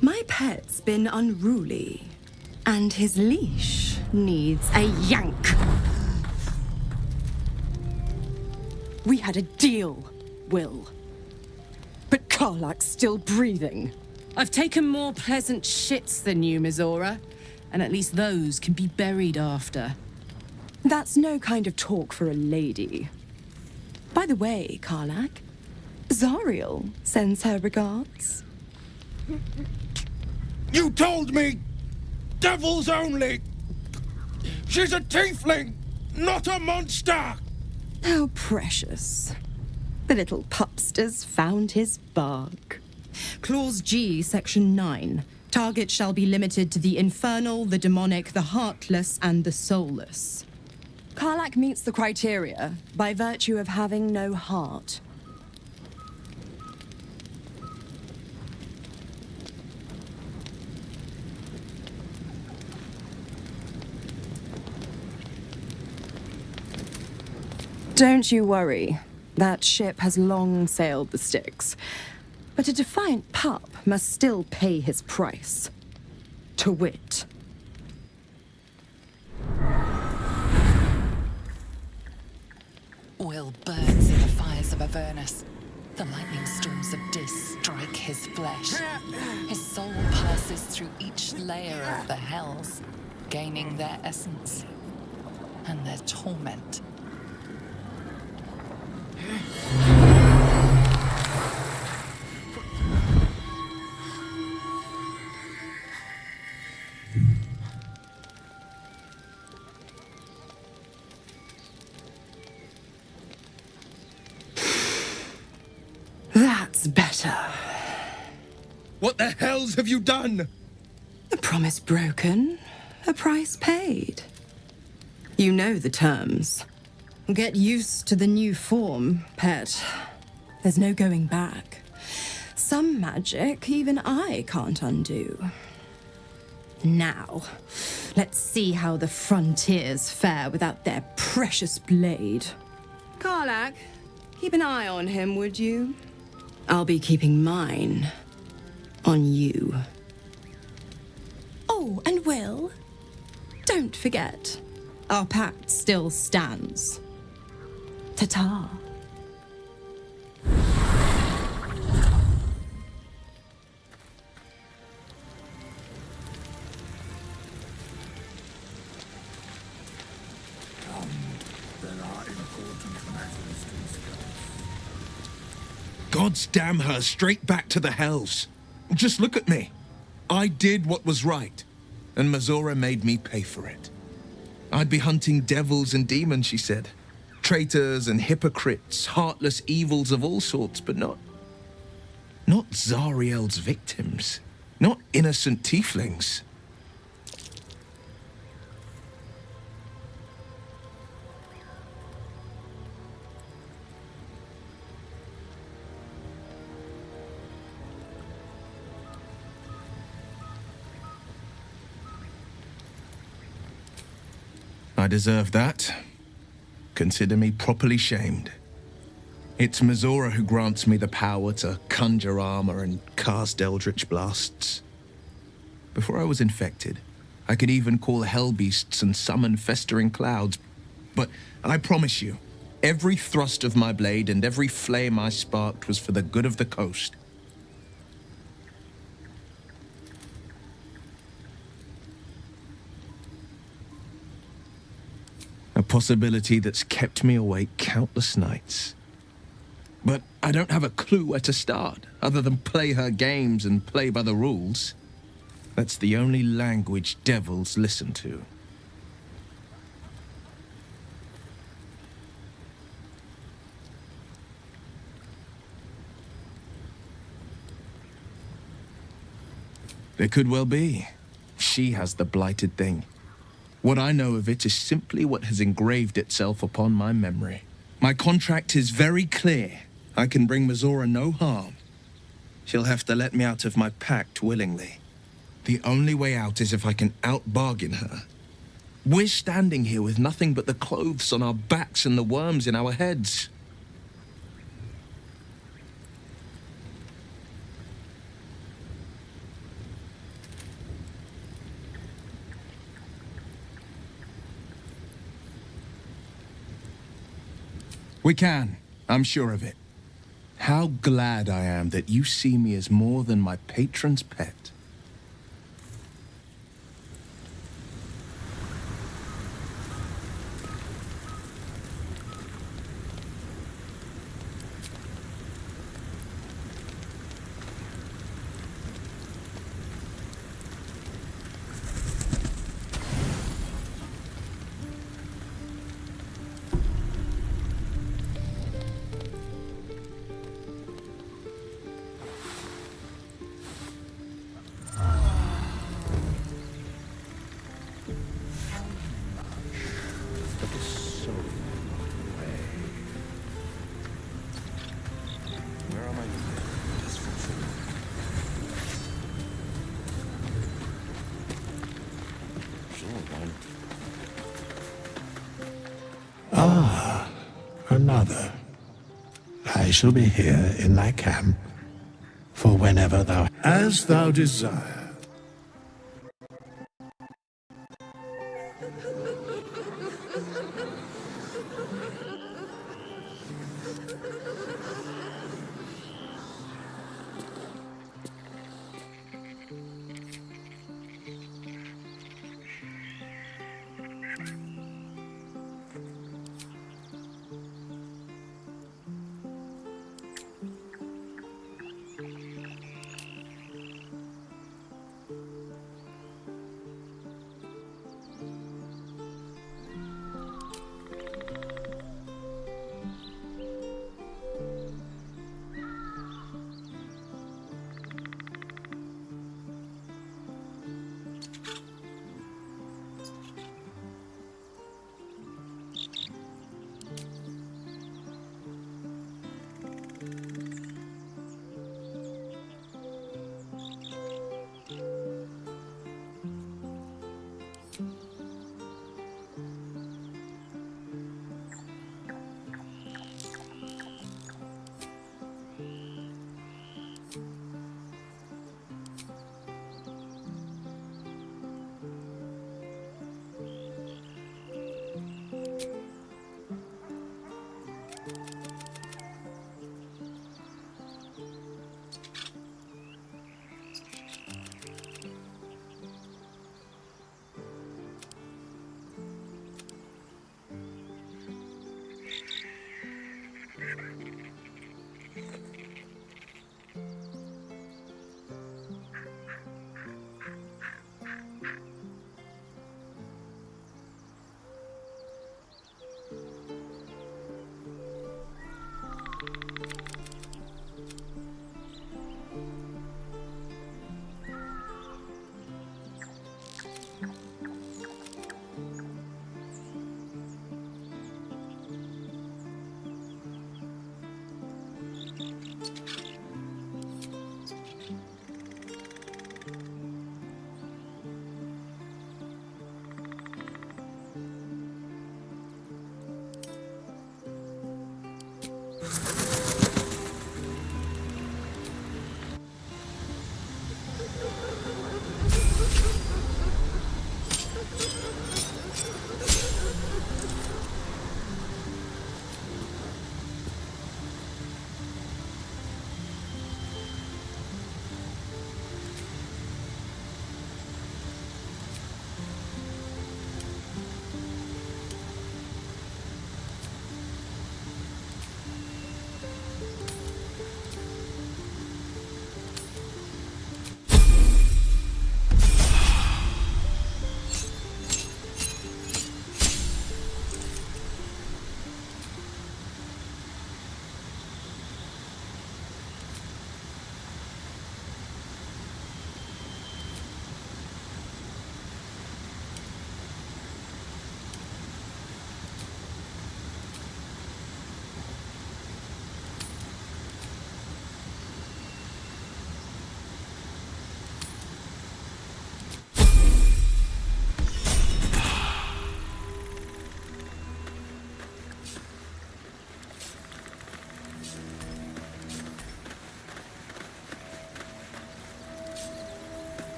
My pet's been unruly, and his leash needs a yank. We had a deal, Will. But Karlak's still breathing. I've taken more pleasant shits than you, Mizora. And at least those can be buried after. That's no kind of talk for a lady. By the way, Karlak, Zariel sends her regards. You told me! Devils only! She's a tiefling, not a monster! How precious. The little pupster's found his bark. Clause G, Section 9. Target shall be limited to the infernal, the demonic, the heartless, and the soulless. Karlak meets the criteria by virtue of having no heart. Don't you worry. That ship has long sailed the Styx. But a defiant pup must still pay his price. To wit. Will burns in the fires of Avernus. The lightning storms of Dis strike his flesh. His soul passes through each layer of the hells, gaining their essence and their torment. That's better. What the hells have you done? A promise broken, a price paid. You know the terms. Get used to the new form, pet. There's no going back. Some magic even I can't undo. Now, let's see how the frontiers fare without their precious blade. Karlak, keep an eye on him, would you? I'll be keeping mine on you. Oh, and Will, don't forget, our pact still stands. Ta-ta. Gods damn her, straight back to the hells. Just look at me. I did what was right, and Mizora made me pay for it. I'd be hunting devils and demons, she said. Traitors and hypocrites, heartless evils of all sorts, but not Zariel's victims. Not innocent tieflings. I deserve that. Consider me properly shamed. It's Mizora who grants me the power to conjure armor and cast eldritch blasts. Before I was infected, I could even call hell beasts and summon festering clouds. But I promise you, every thrust of my blade and every flame I sparked was for the good of the coast. A possibility that's kept me awake countless nights. But I don't have a clue where to start, other than play her games and play by the rules. That's the only language devils listen to. There could well be. She has the blighted thing. What I know of it is simply what has engraved itself upon my memory. My contract is very clear. I can bring Mazora no harm. She'll have to let me out of my pact willingly. The only way out is if I can out-bargain her. We're standing here with nothing but the clothes on our backs and the worms in our heads. We can. I'm sure of it. How glad I am that you see me as more than my patron's pet. Ah, another. I shall be here in thy camp for whenever thou... As thou desire.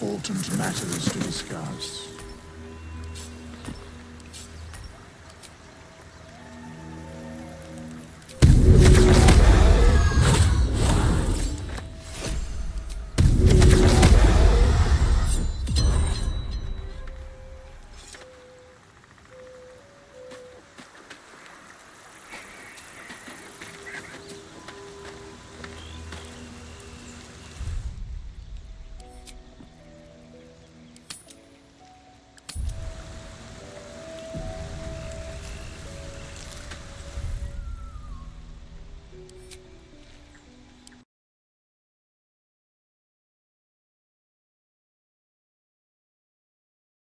important matters to discuss.